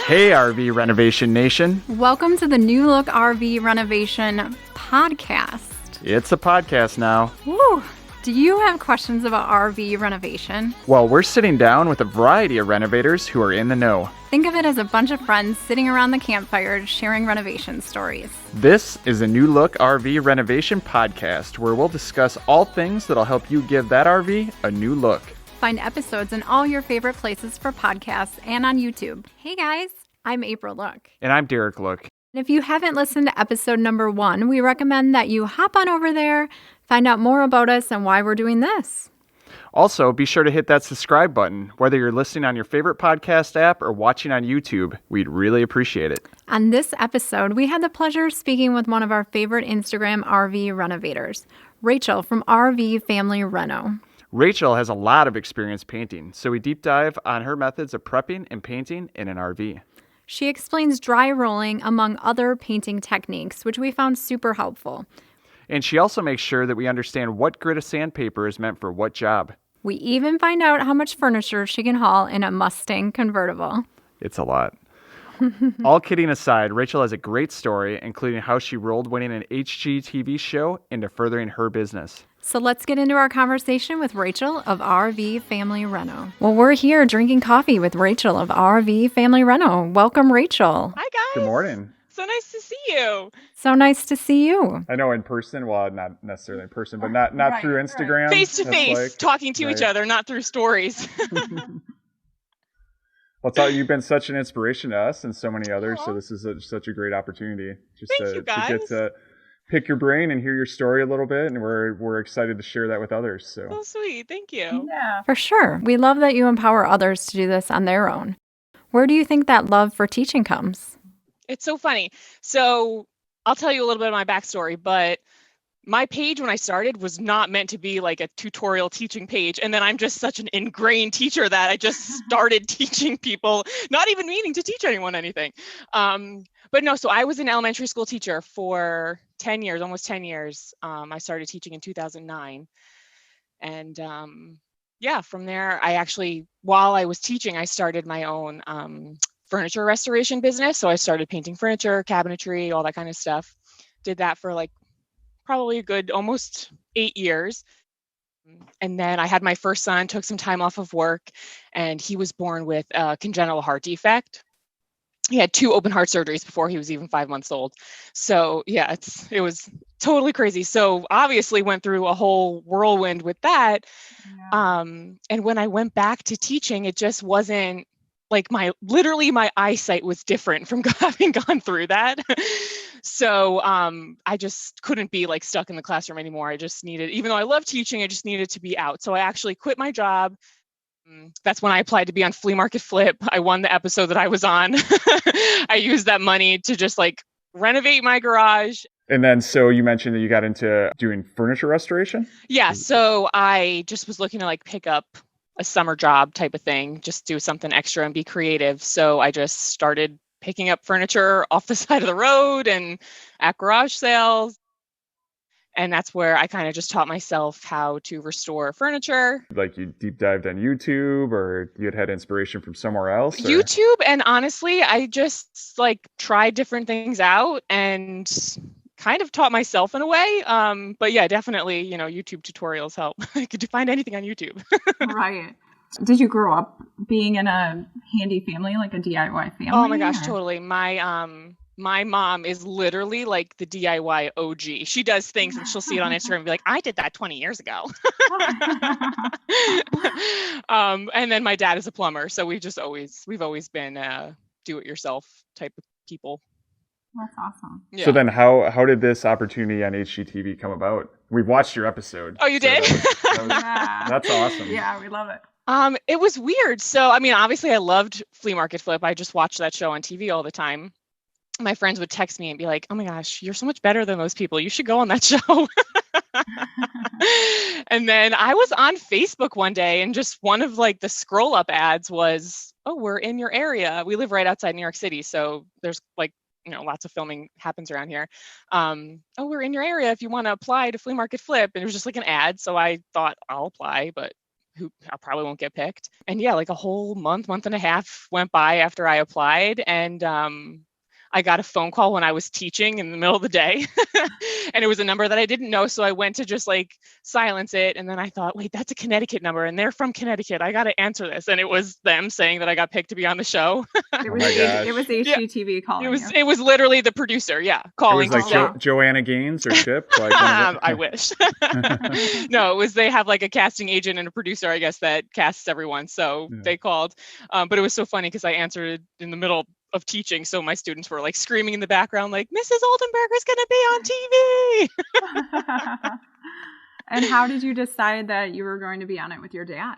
Hey, RV Renovation Nation. Welcome to the New Look RV Renovation podcast. It's a podcast now. Woo! Do you have questions about RV renovation? Well, we're sitting down with a variety of renovators who are in the know. Think of it as a bunch of friends sitting around the campfire sharing renovation stories. This is a New Look RV Renovation podcast where we'll discuss all things that'll help you give that RV a new look. Find episodes in all your favorite places for podcasts and on YouTube. Hey guys, I'm April Look. And I'm Derek Look. And if you haven't listened to episode number 1, we recommend that you hop on over there, find out more about us and why we're doing this. Also, be sure to hit that subscribe button. Whether you're listening on your favorite podcast app or watching on YouTube, we'd really appreciate it. On this episode, we had the pleasure of speaking with one of our favorite Instagram RV renovators, Rachel from RV Family Reno. Rachel has a lot of experience painting, so we deep dive on her methods of prepping and painting in an RV. She explains dry rolling among other painting techniques, which we found super helpful. And she also makes sure that we understand what grit of sandpaper is meant for what job. We even find out how much furniture she can haul in a Mustang convertible. It's a lot. All kidding aside, Rachel has a great story, including how she rolled winning an Hgtv show into furthering her business. So let's get into our conversation with Rachel of RV Family Reno. Well, we're here drinking coffee with Rachel of RV Family Reno. Welcome, Rachel. Hi, guys. Good morning. So nice to see you. So nice to see you. I know in person, well, not necessarily in person, but not through Instagram. Face to face, talking to each other, not through stories. Well, you've been such an inspiration to us and so many others, so this is such a great opportunity Thank you, guys. to get to pick your brain and hear your story a little bit, and we're excited to share that with others. So sweet. Thank you. Yeah, for sure. We love that you empower others to do this on their own. Where do you think that love for teaching comes? It's so funny. So I'll tell you a little bit of my backstory, but my page when I started was not meant to be like a tutorial teaching page. And then I'm just such an ingrained teacher that I just started teaching people, not even meaning to teach anyone anything. But no, so I was an elementary school teacher for 10 years, almost 10 years. I started teaching in 2009. And from there, while I was teaching, I started my own furniture restoration business. So I started painting furniture, cabinetry, all that kind of stuff. Did that for probably a good almost 8 years. And then I had my first son, took some time off of work, and he was born with a congenital heart defect. He had 2 open heart surgeries before he was even 5 months old. So yeah, it was totally crazy. So obviously went through a whole whirlwind with that. Yeah. And when I went back to teaching, it just wasn't my eyesight was different from having gone through that. So I just couldn't be stuck in the classroom anymore. I just needed, even though I love teaching, I just needed to be out. So I actually quit my job. That's when I applied to be on Flea Market Flip. I won the episode that I was on. I used that money to just renovate my garage. And then, so you mentioned that you got into doing furniture restoration? Yeah. So I just was looking to pick up a summer job type of thing, just do something extra and be creative. So I just started picking up furniture off the side of the road and at garage sales. And that's where I kind of just taught myself how to restore furniture. You deep dived on YouTube, or you had inspiration from somewhere else? Or? YouTube. And honestly, I just tried different things out and kind of taught myself in a way. But yeah, definitely, YouTube tutorials help. You could find anything on YouTube. Right. Did you grow up being in a handy family, like a DIY family? Oh my gosh, totally. My mom is literally the DIY OG. She does things and she'll see it on Instagram and be like, I did that 20 years ago. And then my dad is a plumber. So we've always been do-it-yourself type of people. That's awesome. Yeah. So then how did this opportunity on HGTV come about? We've watched your episode. Oh, you did? That's awesome. Yeah, we love it. It was weird. So, obviously I loved Flea Market Flip. I just watched that show on TV all the time. My friends would text me and be like, oh my gosh, you're so much better than those people. You should go on that show. And then I was on Facebook one day and just one of the scroll up ads was, oh, we're in your area. We live right outside New York City. So there's lots of filming happens around here. Oh, we're in your area if you want to apply to Flea Market Flip. And it was just an ad. So I thought I'll apply, but who I probably won't get picked. And yeah, like a whole month and a half went by after I applied. And I got a phone call when I was teaching in the middle of the day and it was a number that I didn't know. So I went to just like silence it. And then I thought, wait, that's a Connecticut number and they're from Connecticut. I got to answer this. And it was them saying that I got picked to be on the show. It was HGTV calling you. It was literally the producer. Yeah. Calling. It was like Joanna Gaines or Chip. Like I wish. No, it was, they have like a casting agent and a producer, I guess, that casts everyone. So they called. But it was so funny because I answered in the middle of teaching, so my students were like screaming in the background like, Mrs. Oldenburger's gonna be on TV. And how did you decide that you were going to be on it with your dad?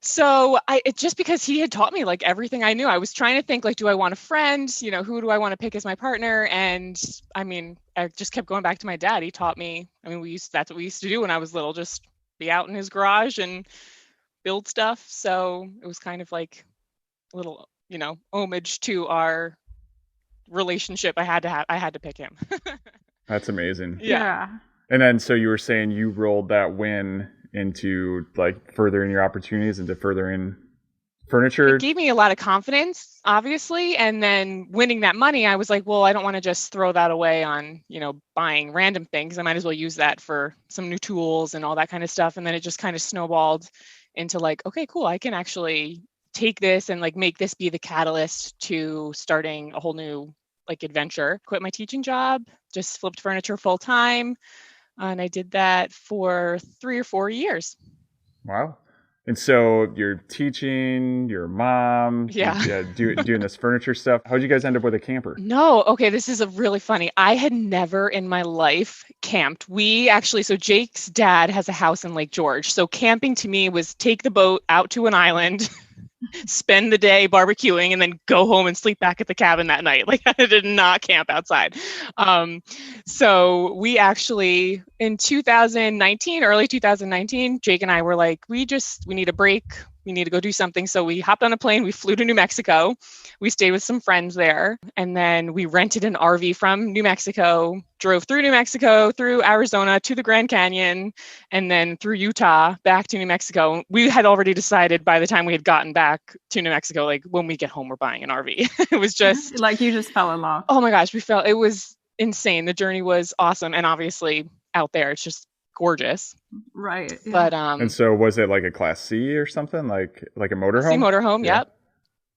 So it's just because he had taught me like everything I knew. I was trying to think like, do I want a friend? You know, who do I want to pick as my partner? And I mean, I just kept going back to my dad. He taught me. I mean, that's what we used to do when I was little, just be out in his garage and build stuff. So it was kind of like a little, you know, homage to our relationship. I had to pick him. That's amazing. Yeah. And then, so you were saying you rolled that win into like furthering your opportunities, into furthering furniture. It gave me a lot of confidence, obviously. And then winning that money, I was like, well, I don't want to just throw that away on, you know, buying random things. I might as well use that for some new tools and all that kind of stuff. And then it just kind of snowballed into like, okay, cool. I can actually take this and like make this be the catalyst to starting a whole new like adventure. Quit my teaching job, just flipped furniture full time. And I did that for 3 or 4 years. Wow. And so you're teaching, your mom, doing this furniture stuff. How'd you guys end up with a camper? No. Okay. This is a really funny. I had never in my life camped. So Jake's dad has a house in Lake George. So camping to me was take the boat out to an island, spend the day barbecuing, and then go home and sleep back at the cabin that night. Like I did not camp outside. So we actually, in 2019, early 2019, Jake and I were like, we need a break. We need to go do something. So we hopped on a plane. We flew to New Mexico. We stayed with some friends there. And then we rented an RV from New Mexico, drove through New Mexico, through Arizona to the Grand Canyon, and then through Utah back to New Mexico. We had already decided by the time we had gotten back to New Mexico, like when we get home, we're buying an RV. It was just like you just fell in love. Oh my gosh, it was insane. The journey was awesome. And obviously out there, it's just gorgeous. Right. Yeah. But and so was it like a Class C or something, like a motorhome? C motorhome, yep.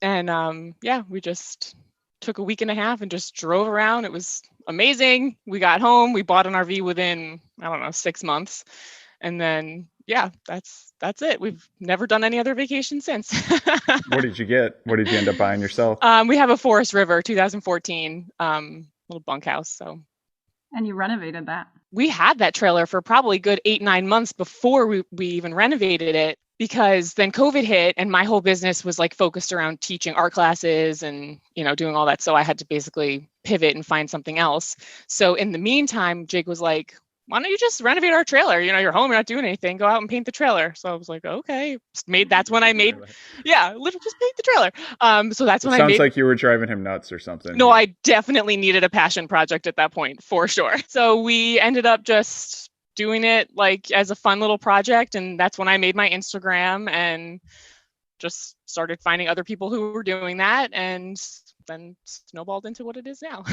And we just took a week and a half and just drove around. It was amazing. We got home, we bought an RV within, 6 months. And then that's it. We've never done any other vacation since. What did you get? What did you end up buying yourself? We have a Forest River 2014 little bunkhouse. So. And you renovated that. We had that trailer for probably good 8-9 months before we even renovated it, because then COVID hit and my whole business was like focused around teaching art classes and, doing all that. So I had to basically pivot and find something else. So in the meantime, Jake was like, why don't you just renovate our trailer? You're home, you're not doing anything. Go out and paint the trailer. So I was like, okay. That's when I made, literally just paint the trailer. So that's when Sounds like you were driving him nuts or something. No, I definitely needed a passion project at that point, for sure. So we ended up just doing it like as a fun little project. And that's when I made my Instagram and just started finding other people who were doing that, and then snowballed into what it is now.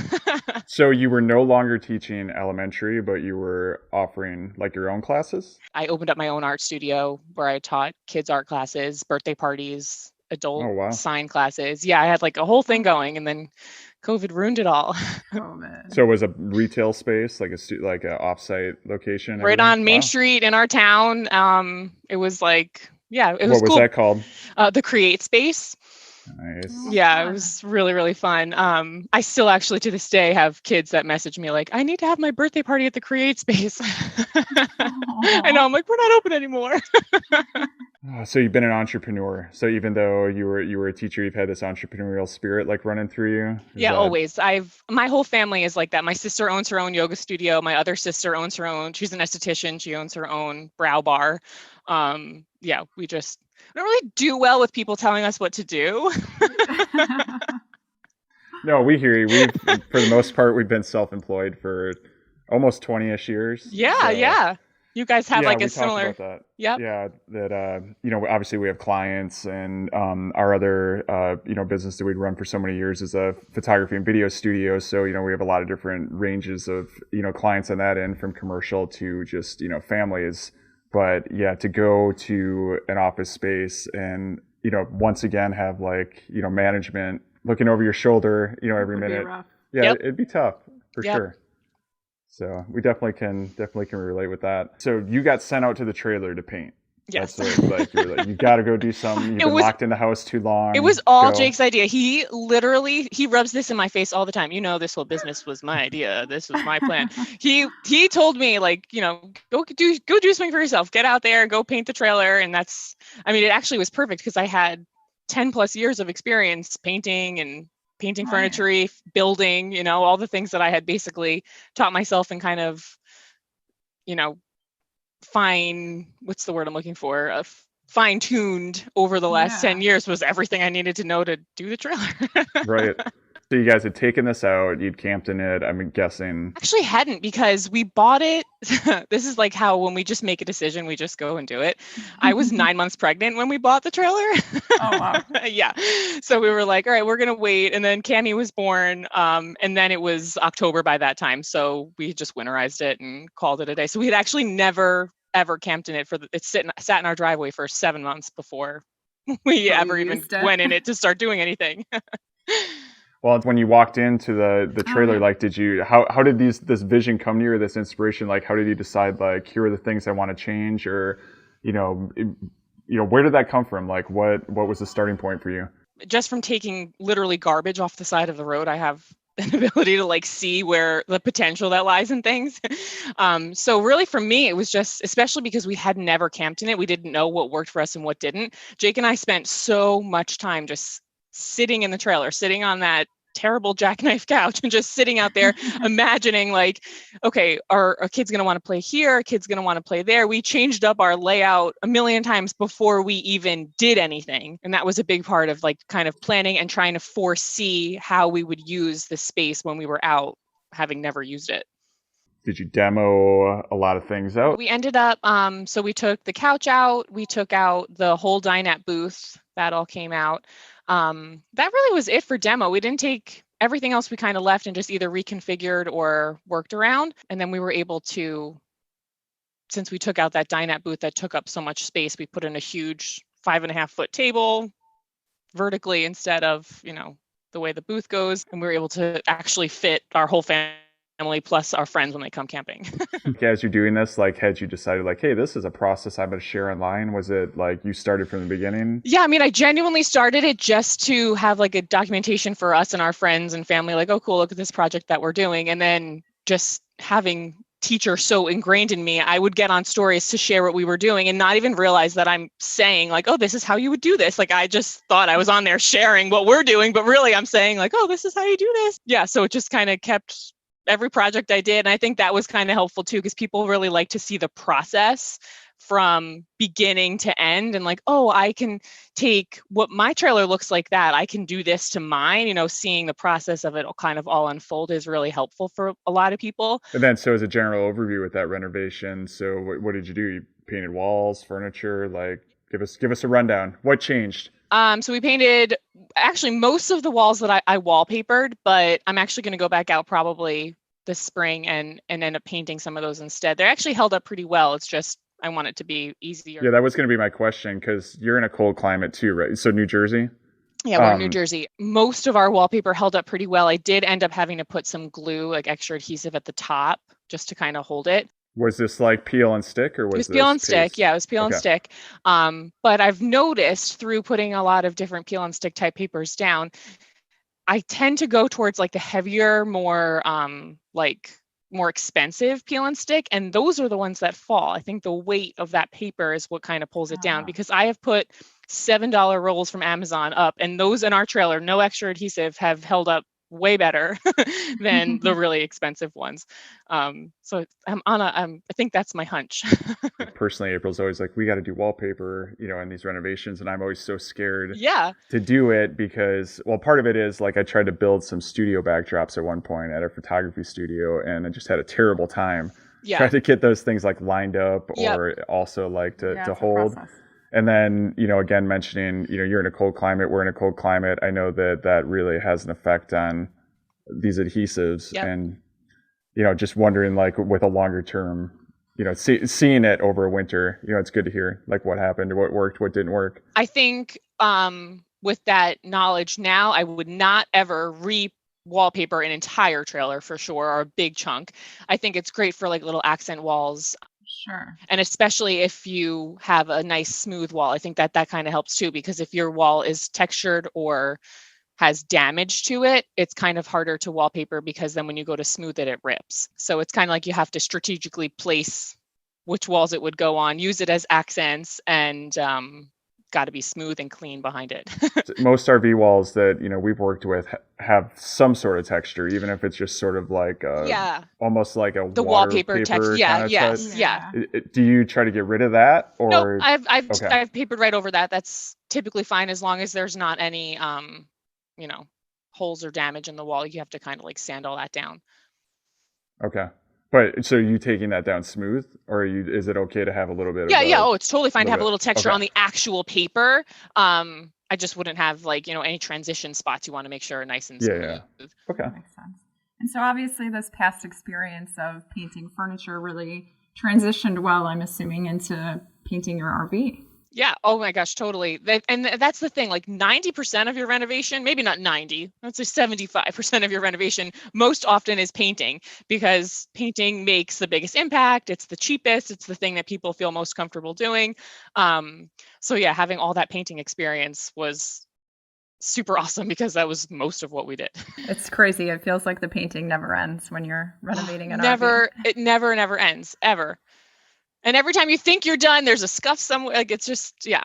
So you were no longer teaching elementary, but you were offering like your own classes? I opened up my own art studio where I taught kids art classes, birthday parties, adult sign classes. Yeah, I had like a whole thing going, and then COVID ruined it all. Oh man! So it was a retail space, like like a offsite location, right on Main Street in our town. It was like, it was. What was that called? The Create Space. Nice. Yeah, it was really, really fun. I still actually to this day have kids that message me like, I need to have my birthday party at the Create Space. I know, I'm like, we're not open anymore. So you've been an entrepreneur. So even though you were a teacher, you've had this entrepreneurial spirit like running through you? Always. My whole family is like that. My sister owns her own yoga studio. My other sister owns her own. She's an esthetician. She owns her own brow bar. We just don't really do well with people telling us what to do. No, we hear you. For the most part, we've been self-employed for almost 20-ish years. Yeah. You guys have like a we talked similar. about that. Yep. Yeah, that obviously we have clients, and our other business that we'd run for so many years is a photography and video studio. So we have a lot of different ranges of clients on that end, from commercial to just families. But yeah, to go to an office space and once again have like management looking over your shoulder every Would be minute. rough. Yeah, Yep. it'd be tough for Yep. sure. So we definitely can relate with that. So you got sent out to the trailer to paint. Yes. That's what, you were like, you got to go do something. You've been locked in the house too long. It was all Go. Jake's idea. He rubs this in my face all the time. This whole business was my idea. This was my plan. He told me, like, go do something for yourself. Get out there, go paint the trailer. And it actually was perfect because I had 10 plus years of experience painting and painting furniture, building, all the things that I had basically taught myself and kind of, what's the word I'm looking for? Fine-tuned over the last 10 years was everything I needed to know to do the trailer. Right. So you guys had taken this out, you'd camped in it, I'm guessing. Actually hadn't, because we bought it. This is like how when we just make a decision, we just go and do it. I was 9 months pregnant when we bought the trailer. Oh, wow. Yeah. So we were like, all right, we're going to wait. And then Cammie was born. And then it was October by that time. So we just winterized it and called it a day. So we had actually never, ever camped in it. It sat in our driveway for 7 months before we ever even went in it to start doing anything. Well, when you walked into the trailer, like, how did this vision come to you, or this inspiration? Like, how did you decide, like, here are the things I want to change, or, where did that come from? Like, what was the starting point for you? Just from taking literally garbage off the side of the road, I have an ability to like see where the potential that lies in things. So really for me, it was just, especially because we had never camped in it, we didn't know what worked for us and what didn't. Jake and I spent so much time just sitting in the trailer, sitting on that terrible jackknife couch and just sitting out there imagining, like, okay, are kids going to want to play here? Are kids going to want to play there? We changed up our layout a million times before we even did anything. And that was a big part of like kind of planning and trying to foresee how we would use the space when we were out, having never used it. Did you demo a lot of things out? We ended up, so we took the couch out, we took out the whole dinette booth, that all came out. That really was it for demo. We didn't take everything else, we kind of left and just either reconfigured or worked around. And then we were able to, since we took out that dinette booth that took up so much space, we put in a huge 5.5-foot table vertically instead of, the way the booth goes. And we were able to actually fit our whole family plus our friends when they come camping. As you're doing this, like, had you decided, like, hey, this is a process I'm going to share online? Was it like you started from the beginning? Yeah, I genuinely started it just to have like a documentation for us and our friends and family, like, oh, cool, look at this project that we're doing. And then just having teacher so ingrained in me, I would get on stories to share what we were doing and not even realize that I'm saying like, oh, this is how you would do this. Like, I just thought I was on there sharing what we're doing, but really I'm saying like, oh, this is how you do this. Yeah, so it just kind of kept every project I did. And I think that was kind of helpful too, because people really like to see the process from beginning to end and like, oh, I can take what my trailer looks like that. I can do this to mine, seeing the process of it kind of all unfold is really helpful for a lot of people. And then, so as a general overview with that renovation, so what did you do? You painted walls, furniture, like give us a rundown. What changed? So we painted actually most of the walls that I wallpapered, but I'm actually going to go back out probably this spring and end up painting some of those instead. They're actually held up pretty well. It's just, I want it to be easier. Yeah, that was going to be my question, because you're in a cold climate too, right? So New Jersey? Yeah, we're in New Jersey. Most of our wallpaper held up pretty well. I did end up having to put some glue, like extra adhesive at the top, just to kind of hold it. Was this like peel and stick, or was it was peel and paste? stick? Yeah, it was peel and stick. But I've noticed through putting a lot of different peel and stick type papers down, I tend to go towards like the heavier, more more expensive peel and stick, and those are the ones that fall. I think the weight of that paper is what kind of pulls it down, because I have put $7 rolls from Amazon up, and those in our trailer, no extra adhesive, have held up way better than the really expensive ones. So I think that's my hunch. Personally, April's always like, we got to do wallpaper, in these renovations. And I'm always so scared to do it because, well, part of it is like I tried to build some studio backdrops at one point at a photography studio, and I just had a terrible time. Yeah. try to get those things like lined up Yep. or also like Yeah, to it's a hold. process. And then, again, mentioning, you're in a cold climate, we're in a cold climate. I know that really has an effect on these adhesives. Yep. And, just wondering, like, with a longer term, seeing it over a winter, it's good to hear, like, what happened, what worked, what didn't work. I think with that knowledge now, I would not ever wallpaper an entire trailer for sure, or a big chunk. I think it's great for like little accent walls. Sure. And especially if you have a nice smooth wall, I think that kind of helps too, because if your wall is textured or has damage to it, it's kind of harder to wallpaper, because then when you go to smooth it, it rips. So it's kind of like you have to strategically place which walls it would go on, use it as accents, and got to be smooth and clean behind it. Most RV walls that we've worked with have some sort of texture, even if it's just sort of like almost like the wallpaper texture. Yeah, yes, yeah. Do you try to get rid of that, or no? I've papered right over that. That's typically fine as long as there's not any holes or damage in the wall. You have to kind of like sand all that down. Okay. But so are you taking that down smooth, or is it okay to have a little bit of Oh, it's totally fine to have a little texture okay. on the actual paper. I just wouldn't have like, any transition spots. You want to make sure are nice and smooth. Yeah. Okay. That makes sense. And so obviously this past experience of painting furniture really transitioned well, I'm assuming, into painting your RV. Yeah. Oh my gosh, totally. And that's the thing, like 90% of your renovation, maybe not 90, let's say 75% of your renovation most often is painting, because painting makes the biggest impact. It's the cheapest. It's the thing that people feel most comfortable doing. So yeah, having all that painting experience was super awesome, because that was most of what we did. It's crazy. It feels like the painting never ends when you're renovating an RV. RV. It never ends, ever. And every time you think you're done, there's a scuff somewhere. Like, it's just, the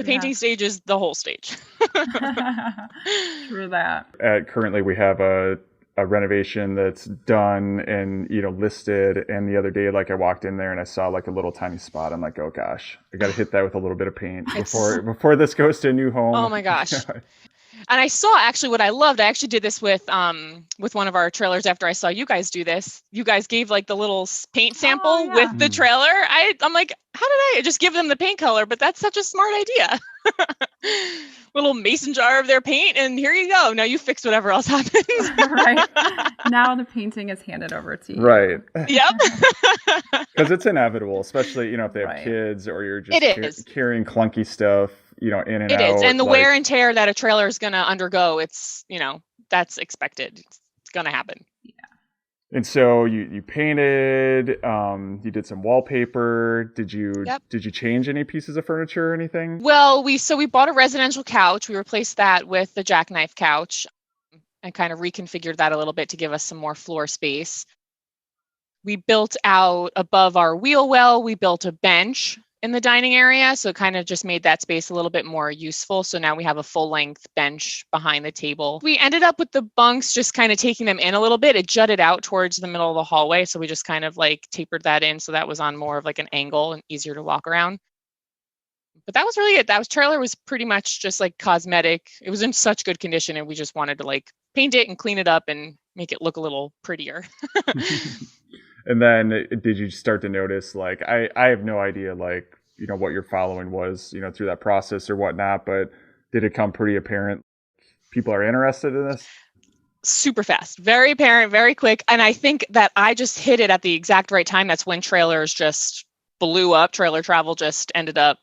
painting stage is the whole stage. True that. Currently, we have a renovation that's done and listed. And the other day, like, I walked in there and I saw like a little tiny spot. I'm like, oh gosh, I got to hit that with a little bit of paint before this goes to a new home. Oh my gosh. And I saw, actually, what I loved, I actually did this with one of our trailers after I saw you guys do this. You guys gave like the little paint sample with the trailer. I'm like, how did I just give them the paint color? But that's such a smart idea. Little mason jar of their paint, and here you go. Now you fix whatever else happens. Right. Now the painting is handed over to you. Right. Yep. Because it's inevitable, especially, if they have kids, or you're just carrying clunky stuff, in and out. It is. And the wear and tear that a trailer is going to undergo, it's, that's expected. It's going to happen. Yeah. And so you painted, you did some wallpaper. Did you change any pieces of furniture or anything? Well, we bought a residential couch. We replaced that with the jackknife couch and kind of reconfigured that a little bit to give us some more floor space. We built out above our wheel well, we built a bench in the dining area. So it kind of just made that space a little bit more useful. So now we have a full length bench behind the table. We ended up with the bunks, just kind of taking them in a little bit. It jutted out towards the middle of the hallway. So we just kind of like tapered that in. So that was on more of like an angle and easier to walk around. But that was really it. That trailer was pretty much just like cosmetic. It was in such good condition, and we just wanted to like paint it and clean it up and make it look a little prettier. And then did you start to notice, like, I have no idea, like, what your following was, through that process or whatnot, but did it come pretty apparent people are interested in this? Super fast, very apparent, very quick. And I think that I just hit it at the exact right time. That's when trailers just blew up. Trailer travel just ended up,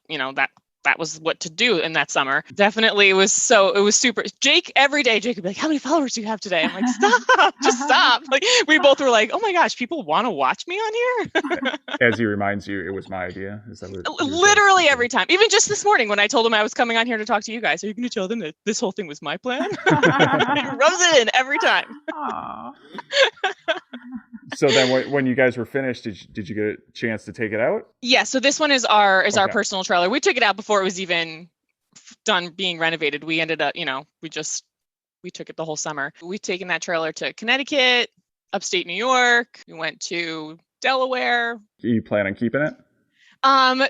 that was what to do in that summer. Definitely it was super. Jake, every day, Jake would be like, how many followers do you have today? I'm like, stop, just stop. Like, we both were like, oh my gosh, people want to watch me on here. As he reminds you, it was my idea. Is that what literally every time. Even just this morning when I told him I was coming on here to talk to you guys, are you going to tell them that this whole thing was my plan? He rubs it in every time. Aww. So then when you guys were finished, did you get a chance to take it out? Yeah, so this one is our personal trailer. We took it out before it was even done being renovated. We ended up, we took it the whole summer. We've taken that trailer to Connecticut, upstate New York. We went to Delaware. Do you plan on keeping it?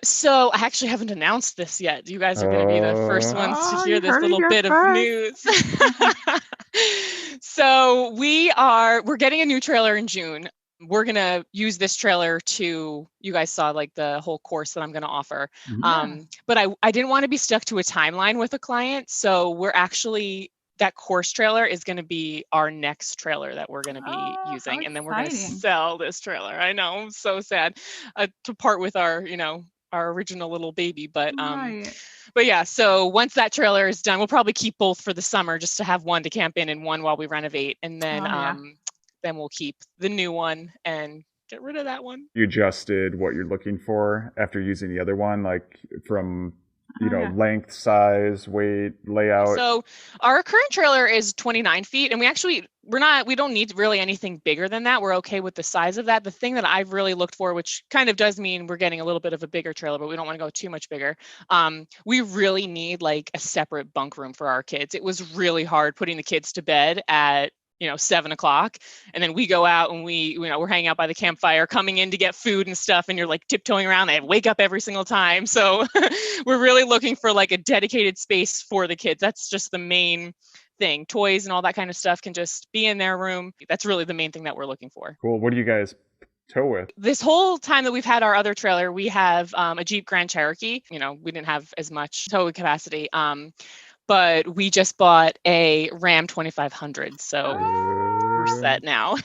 So I actually haven't announced this yet. You guys are going to be the first ones to hear this little bit of news. So we're getting a new trailer in June. we're going to use this trailer to, you guys saw like the whole course that I'm going to offer. But I didn't want to be stuck to a timeline with a client. So we're actually, that course trailer is going to be our next trailer that we're going to be using. And then we're going to sell this trailer. I know, I'm so sad to part with our, our original little baby, but yeah, so once that trailer is done, we'll probably keep both for the summer just to have one to camp in and one while we renovate. And then, then we'll keep the new one and get rid of that one. You adjusted what you're looking for after using the other one, like from, length, size, weight, layout. So our current trailer is 29 feet and we don't need really anything bigger than that. We're okay with the size of that. The thing that I've really looked for, which kind of does mean we're getting a little bit of a bigger trailer, but we don't want to go too much bigger. We really need like a separate bunk room for our kids. It was really hard putting the kids to bed at 7:00, and then we go out and we're hanging out by the campfire, coming in to get food and stuff, and you're like tiptoeing around. They wake up every single time. So we're really looking for like a dedicated space for the kids. That's just the main thing. Toys and all that kind of stuff can just be in their room. That's really the main thing that we're looking for. Cool. What do you guys tow with? This whole time that we've had our other trailer, we have a Jeep Grand Cherokee. We didn't have as much tow capacity. But we just bought a Ram 2500, so we're set now.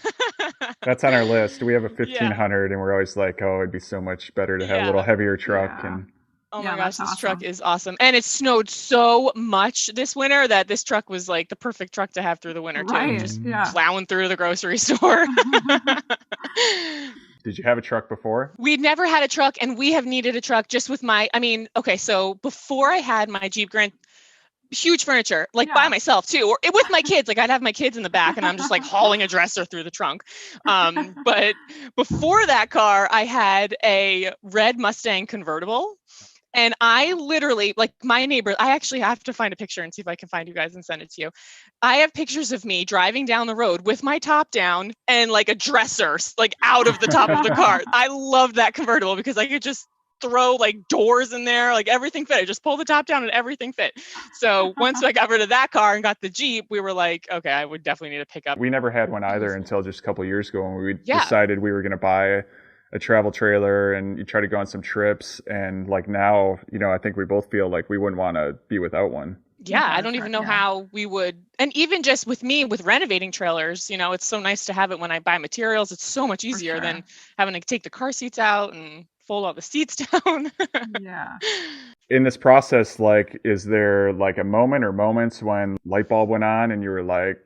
That's on our list. We have a 1500, and we're always like, oh, it'd be so much better to have a little heavier truck. And oh my gosh, this truck is awesome. And it snowed so much this winter that this truck was like the perfect truck to have through the winter too. Just plowing through the grocery store. Did you have a truck before? We'd never had a truck, and we have needed a truck just with so before I had my Jeep Grand, huge furniture, like by myself too, or with my kids. Like I'd have my kids in the back and I'm just like hauling a dresser through the trunk. But before that car, I had a red Mustang convertible. And I literally, like my neighbor, I actually have to find a picture and see if I can find you guys and send it to you. I have pictures of me driving down the road with my top down and like a dresser like out of the top of the car. I loved that convertible because I could just throw like doors in there, like everything fit. I just pull the top down and everything fit. So once I got rid of that car and got the Jeep, we were like, okay, I would definitely need to pick up. We never had one either until just a couple of years ago when we decided we were going to buy a travel trailer and you try to go on some trips. And like now, I think we both feel like we wouldn't want to be without one. Yeah, I don't even know how we would. And even just with me, with renovating trailers, it's so nice to have it when I buy materials. It's so much easier than having to take the car seats out and fold all the seats down. In this process, like, is there like a moment or moments when light bulb went on and you were like,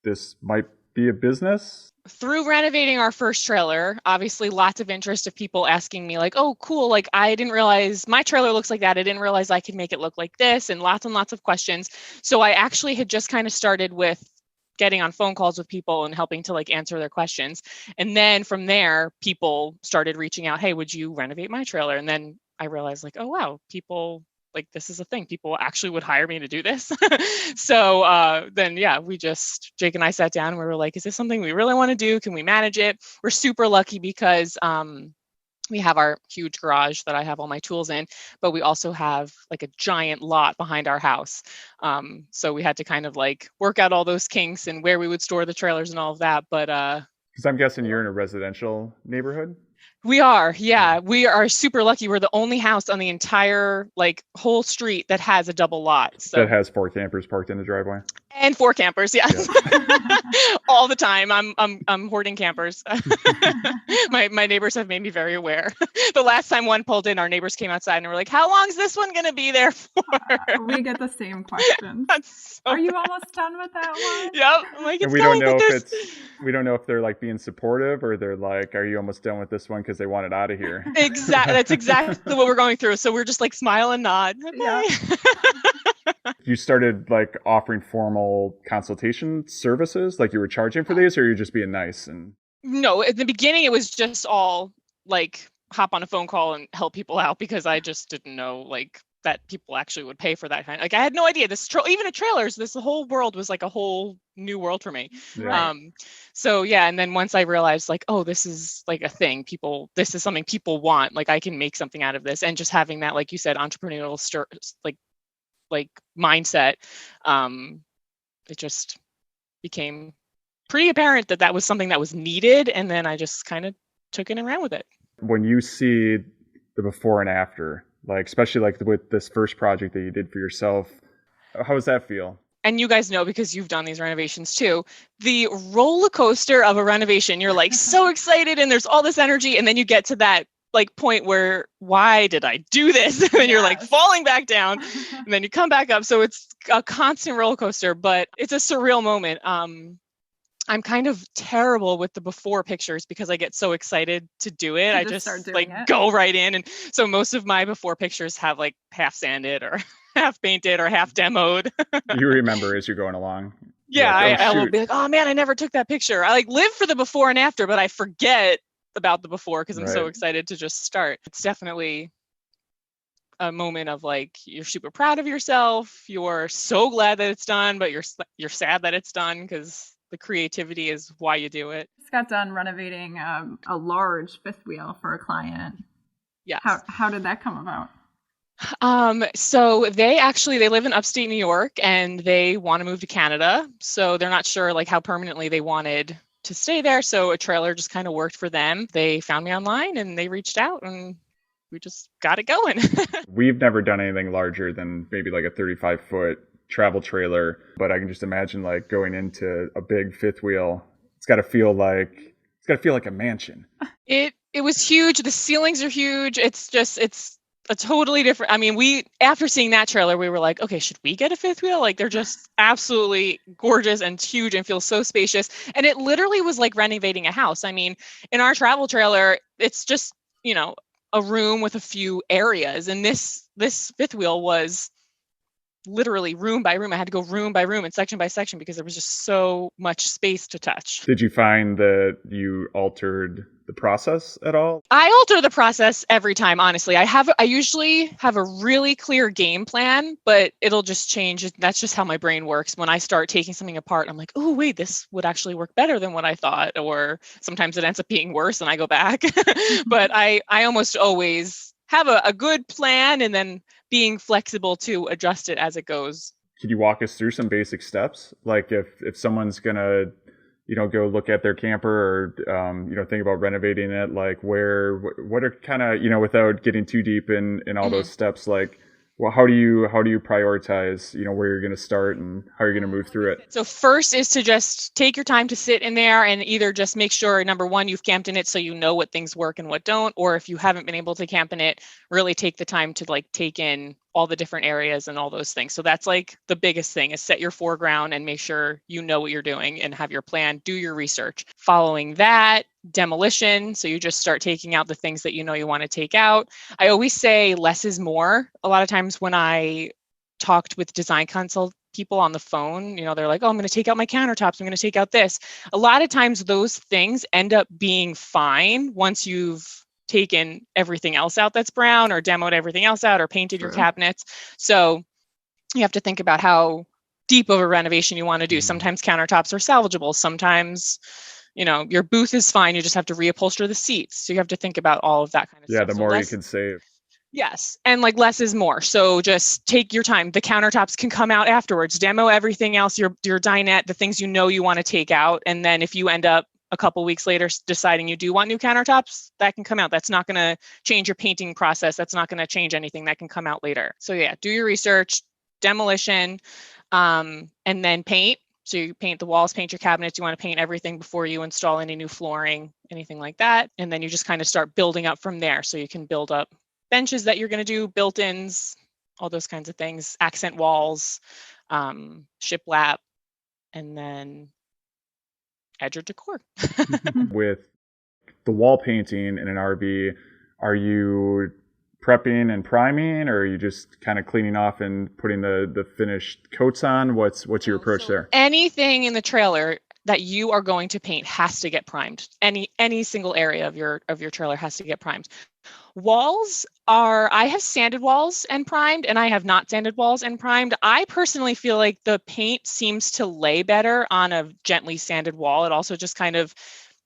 this might be a business? Through renovating our first trailer, obviously lots of interest of people asking me like, oh, cool. Like, I didn't realize my trailer looks like that. I didn't realize I could make it look like this, and lots of questions. So I actually had just kind of started with getting on phone calls with people and helping to like answer their questions. And then from there, people started reaching out, hey, would you renovate my trailer? And then I realized like, oh, wow, people like, this is a thing. People actually would hire me to do this. So then, Jake and I sat down and we were like, is this something we really want to do? Can we manage it? We're super lucky because we have our huge garage that I have all my tools in, but we also have like a giant lot behind our house. So we had to kind of like work out all those kinks and where we would store the trailers and all of that. But because I'm guessing you're in a residential neighborhood. We are. Yeah, we are super lucky. We're the only house on the entire like whole street that has a double lot. So that has 4 campers parked in the driveway. And 4 campers, yes. All the time. I'm hoarding campers. My neighbors have made me very aware. The last time one pulled in, our neighbors came outside and were like, how long is this one going to be there for? We get the same question. Are you almost done with that one? Yep. I'm like, and we don't know if they're like being supportive or they're like, are you almost done with this one because they want it out of here? Exactly. That's exactly what we're going through. So we're just like smile and nod. Okay. Yeah. You started like offering formal consultation services, like you were charging for these, or you're just being nice? And no, at the beginning it was just all like hop on a phone call and help people out because I just didn't know like that people actually would pay for that kind. Like I had no idea even at trailers, this whole world was like a whole new world for me. Yeah. So yeah, and then once I realized like, oh, this is like a thing. This is something people want. Like I can make something out of this, and just having that, like you said, entrepreneurial like mindset, it just became pretty apparent that that was something that was needed. And then I just kind of took it and ran with it. When you see the before and after, like especially like with this first project that you did for yourself, how does that feel? And you guys know because you've done these renovations too, the roller coaster of a renovation, you're like so excited and there's all this energy. And then you get to that like point where, why did I do this? And then you're like falling back down and then you come back up. So it's a constant roller coaster, but it's a surreal moment. I'm kind of terrible with the before pictures because I get so excited to do it. I just like go right in. And so most of my before pictures have like half sanded or half painted or half demoed. You remember as you're going along. Yeah, like, I will be like, oh man, I never took that picture. I like live for the before and after, but I forget about the before because I'm so excited to just start. It's definitely a moment of like, you're super proud of yourself. You're so glad that it's done, but you're sad that it's done because the creativity is why you do it. Just got done renovating a large fifth wheel for a client. Yes. How did that come about? So they live in upstate New York and they want to move to Canada. So they're not sure like how permanently they wanted to stay there. So a trailer just kind of worked for them. They found me online and they reached out and we just got it going. We've never done anything larger than maybe like a 35-foot travel trailer, but I can just imagine like going into a big fifth wheel. It's got to feel like a mansion. It was huge. The ceilings are huge. It's a totally different. I mean, after seeing that trailer, we were like, okay, should we get a fifth wheel? Like they're just absolutely gorgeous and huge and feel so spacious. And it literally was like renovating a house. I mean, in our travel trailer, it's just, a room with a few areas. And this fifth wheel was literally room by room. I had to go room by room and section by section because there was just so much space to touch. Did you find that you altered the process at all? I alter the process every time, honestly. I usually have a really clear game plan, but it'll just change. That's just how my brain works. When I start taking something apart, I'm like, oh, wait, this would actually work better than what I thought. Or sometimes it ends up being worse and I go back. But I almost always have a good plan and then being flexible to adjust it as it goes. Could you walk us through some basic steps? Like if someone's going to, go look at their camper or, think about renovating it, like what are kind of, without getting too deep in all those steps, like, well, how do you prioritize, where you're going to start and how you're going to move through it? So first is to just take your time to sit in there and either just make sure, number one, you've camped in it so you know what things work and what don't, or if you haven't been able to camp in it, really take the time to like take in all the different areas and all those things. So that's like the biggest thing is set your foreground and make sure you know what you're doing and have your plan, do your research. Following that, demolition. So you just start taking out the things that you know you want to take out. I always say less is more. A lot of times when I talked with design consult people on the phone, they're like, oh, I'm going to take out my countertops. I'm going to take out this. A lot of times those things end up being fine once you've taken everything else out that's brown or demoed everything else out or painted your cabinets. So you have to think about how deep of a renovation you want to do. Sometimes countertops are salvageable. Sometimes, your booth is fine. You just have to reupholster the seats. So you have to think about all of that kind of stuff. Yeah, the more you can save. Yes. And like less is more. So just take your time. The countertops can come out afterwards. Demo everything else, your dinette, the things you want to take out. And then if you end up a couple weeks later deciding you do want new countertops, that can come out. That's not going to change your painting process. That's not going to change anything. That can come out later. So yeah, do your research, demolition, and then paint. So you paint the walls, paint your cabinets. You want to paint everything before you install any new flooring, anything like that. And then you just kind of start building up from there. So you can build up benches that you're going to do, built-ins, all those kinds of things, accent walls, shiplap, and then edge or decor. With the wall painting in an RV, are you prepping and priming, or are you just kind of cleaning off and putting the finished coats on? What's your approach there? Anything in the trailer that you are going to paint has to get primed. Any single area of your trailer has to get primed. Walls I have sanded walls and primed, and I have not sanded walls and primed. I personally feel like the paint seems to lay better on a gently sanded wall. It also just kind of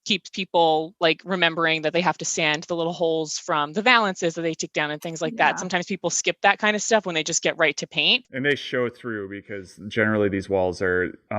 keeps people like remembering that they have to sand the little holes from the valances that they take down and things like that. Sometimes people skip that kind of stuff when they just get right to paint. And they show through because generally these walls are, I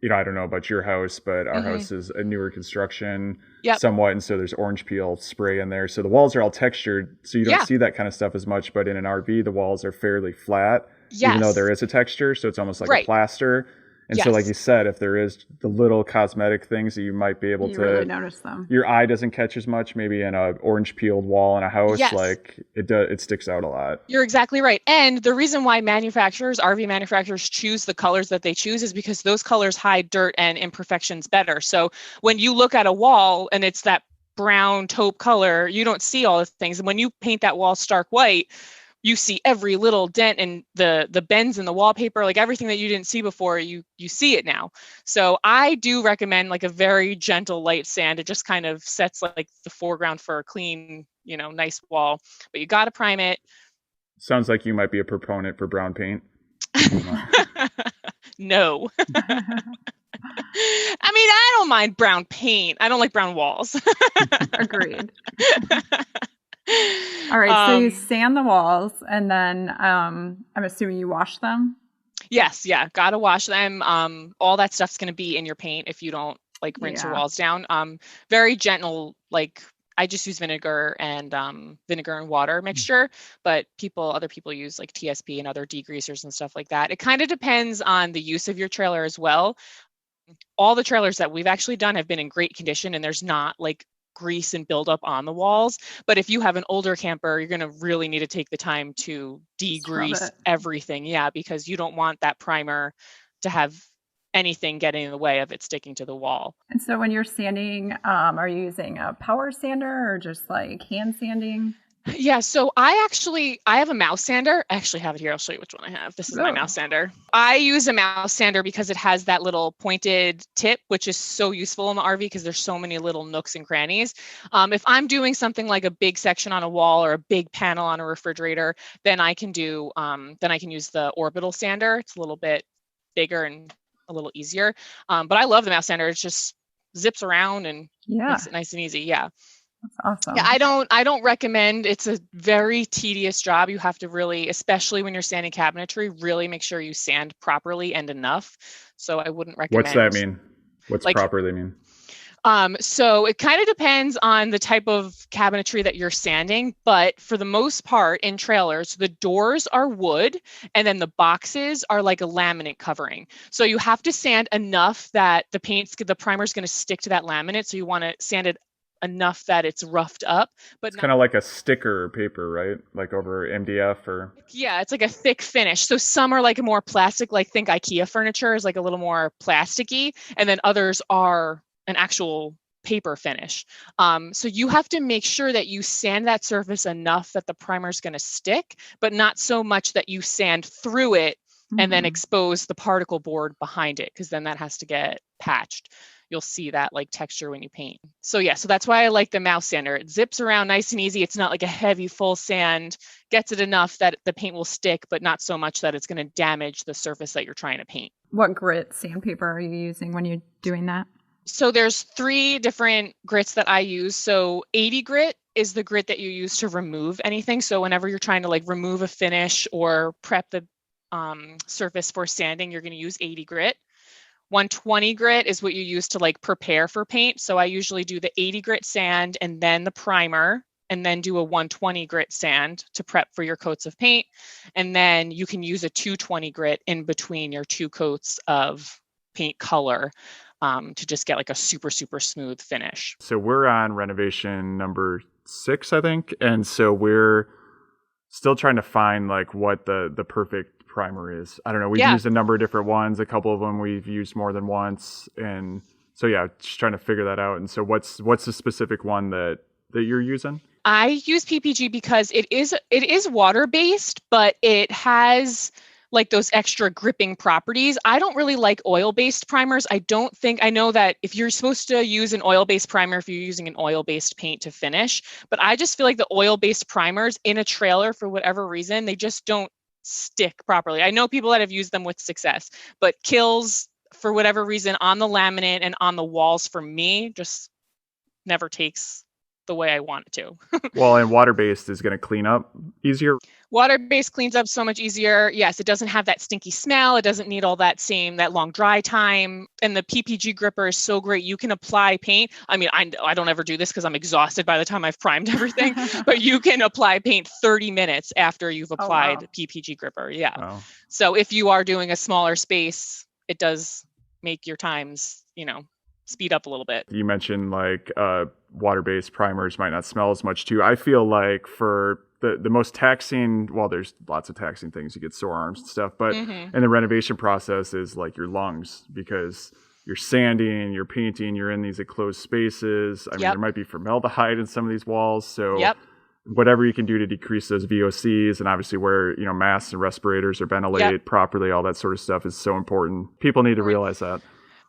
don't know about your house, but our house is a newer construction somewhat. And so there's orange peel spray in there. So the walls are all textured. So you don't see that kind of stuff as much. But in an RV, the walls are fairly flat, even though there is a texture. So it's almost like a plaster. And so, like you said, if there is the little cosmetic things that you might be able to really notice them, your eye doesn't catch as much. Maybe in a orange peeled wall in a house, like it sticks out a lot. You're exactly right. And the reason why RV manufacturers choose the colors that they choose is because those colors hide dirt and imperfections better. So when you look at a wall and it's that brown taupe color, you don't see all the things. And when you paint that wall stark white, you see every little dent and the bends in the wallpaper, like everything that you didn't see before, you see it now. So I do recommend like a very gentle light sand. It just kind of sets like the foreground for a clean, nice wall, but you got to prime it. Sounds like you might be a proponent for brown paint. No. I mean, I don't mind brown paint. I don't like brown walls. Agreed. All right, so you sand the walls, and then I'm assuming you wash them? Yes, gotta wash them. All that stuff's going to be in your paint if you don't like rinse your walls down. Very gentle, like I just use vinegar and water mixture, but other people use like TSP and other degreasers and stuff like that. It kind of depends on the use of your trailer as well. All the trailers that we've actually done have been in great condition, and there's not like grease and buildup on the walls. But if you have an older camper, you're going to really need to take the time to degrease everything. Yeah, because you don't want that primer to have anything getting in the way of it sticking to the wall. And so when you're sanding, are you using a power sander or just like hand sanding? Yeah, so I have a mouse sander. I actually have it here. I'll show you which one I have. This is my mouse sander. I use a mouse sander because it has that little pointed tip, which is so useful in the RV because there's so many little nooks and crannies. If I'm doing something like a big section on a wall or a big panel on a refrigerator, then I can use the orbital sander. It's a little bit bigger and a little easier. But I love the mouse sander. It just zips around and makes it nice and easy. Yeah. That's awesome. Yeah, I don't recommend. It's a very tedious job. You have to really, especially when you're sanding cabinetry, really make sure you sand properly and enough. So I wouldn't recommend. What's that mean? What's properly mean? So it kind of depends on the type of cabinetry that you're sanding, but for the most part in trailers, the doors are wood and then the boxes are like a laminate covering. So you have to sand enough that the primer's going to stick to that laminate. So you want to sand it enough that it's roughed up, but it's kind of like a sticker paper, right? Like over MDF or it's like a thick finish. So some are like a more plastic, like think IKEA furniture is like a little more plasticky, and then others are an actual paper finish. So you have to make sure that you sand that surface enough that the primer is going to stick, but not so much that you sand through it and then expose the particle board behind it, because then that has to get patched. You'll see that like texture when you paint. So so that's why I like the mouse sander. It zips around nice and easy. It's not like a heavy full sand, gets it enough that the paint will stick, but not so much that it's going to damage the surface that you're trying to paint. What grit sandpaper are you using when you're doing that? So there's 3 different grits that I use. So 80 grit is the grit that you use to remove anything. So whenever you're trying to like remove a finish or prep the surface for sanding, you're going to use 80 grit. 120 grit is what you use to like prepare for paint. So I usually do the 80 grit sand and then the primer, and then do a 120 grit sand to prep for your coats of paint. And then you can use a 220 grit in between your 2 coats of paint color to just get like a super, super smooth finish. So we're on renovation number 6, I think. And so we're still trying to find like what the perfect primer is. I don't know. We've used a number of different ones. A couple of them we've used more than once. And so, just trying to figure that out. And so what's the specific one that you're using? I use PPG because it is water-based, but it has like those extra gripping properties. I don't really like oil-based primers. I know that if you're supposed to use an oil-based primer, if you're using an oil-based paint to finish, but I just feel like the oil-based primers in a trailer, for whatever reason, they just don't stick properly. I know people that have used them with success, but kills for whatever reason on the laminate and on the walls for me, just never takes the way I want it to. Well, and water-based is going to clean up easier. Water-based cleans up so much easier. Yes, it doesn't have that stinky smell. It doesn't need all that long dry time. And the PPG gripper is so great. You can apply paint. I mean, I don't ever do this because I'm exhausted by the time I've primed everything, but you can apply paint 30 minutes after you've applied PPG gripper. Yeah. Wow. So if you are doing a smaller space, it does make your times, speed up a little bit. You mentioned like water-based primers might not smell as much too. I feel like for the most taxing, well, there's lots of taxing things. You get sore arms and stuff, but in the renovation process is like your lungs, because you're sanding, you're painting, you're in these enclosed spaces. I mean, there might be formaldehyde in some of these walls. So whatever you can do to decrease those VOCs, and obviously wear, masks and respirators or ventilate properly, all that sort of stuff is so important. People need to realize that.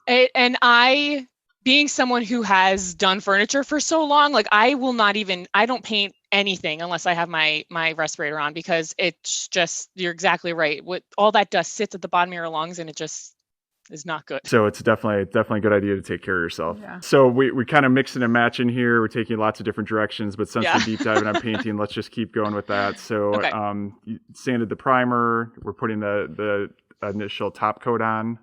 And I, being someone who has done furniture for so long, like I don't paint anything unless I have my respirator on, because it's just, you're exactly right. What all that dust sits at the bottom of your lungs, and it just is not good. So it's definitely a good idea to take care of yourself. Yeah. So we kind of mixing and matching here. We're taking lots of different directions, but since we're deep diving on painting, let's just keep going with that. So you sanded the primer. We're putting the initial top coat on.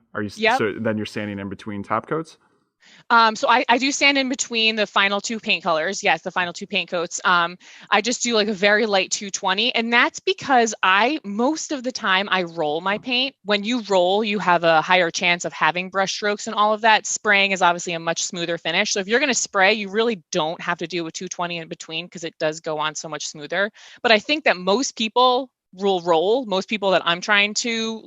So then you're sanding in between top coats? So I do sand in between the final two paint colors. Yes, the final two paint coats. I just do like a very light 220. And that's because most of the time I roll my paint. When you roll, you have a higher chance of having brush strokes and all of that. Spraying is obviously a much smoother finish. So if you're going to spray, you really don't have to do a 220 in between, because it does go on so much smoother. But I think that most people most people that I'm trying to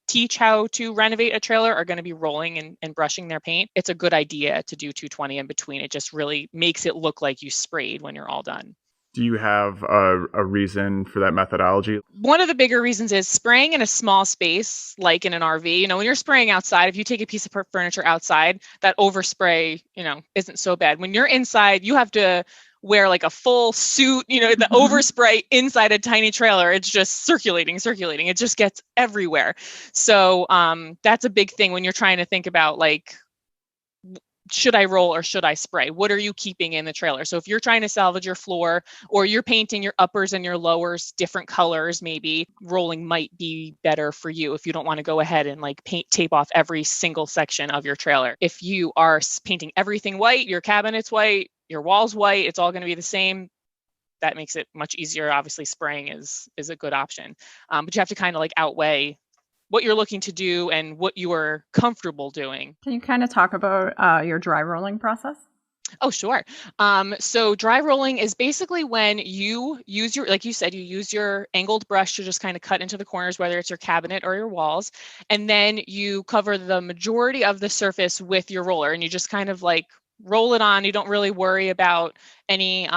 teach how to renovate a trailer are going to be rolling and brushing their paint. It's a good idea to do 220 in between. It just really makes it look like you sprayed when you're all done. Do you have a reason for that methodology? One of the bigger reasons is spraying in a small space, like in an RV. When you're spraying outside, if you take a piece of furniture outside, that overspray, isn't so bad. When you're inside, you have to wear like a full suit, the overspray inside a tiny trailer. It's just circulating. It just gets everywhere. So that's a big thing when you're trying to think about should I roll or should I spray? What are you keeping in the trailer? So if you're trying to salvage your floor, or you're painting your uppers and your lowers different colors, maybe rolling might be better for you if you don't want to go ahead and tape off every single section of your trailer. If you are painting everything white, your cabinet's white, your wall's white, it's all going to be the same. That makes it much easier. Obviously, spraying is a good option, but you have to kind of outweigh what you're looking to do and what you are comfortable doing. Can you kind of talk about your dry rolling process? Oh, sure. So dry rolling is basically when you use like you said, you use your angled brush to just kind of cut into the corners, whether it's your cabinet or your walls, and then you cover the majority of the surface with your roller, and you just kind of roll it on. You don't really worry about any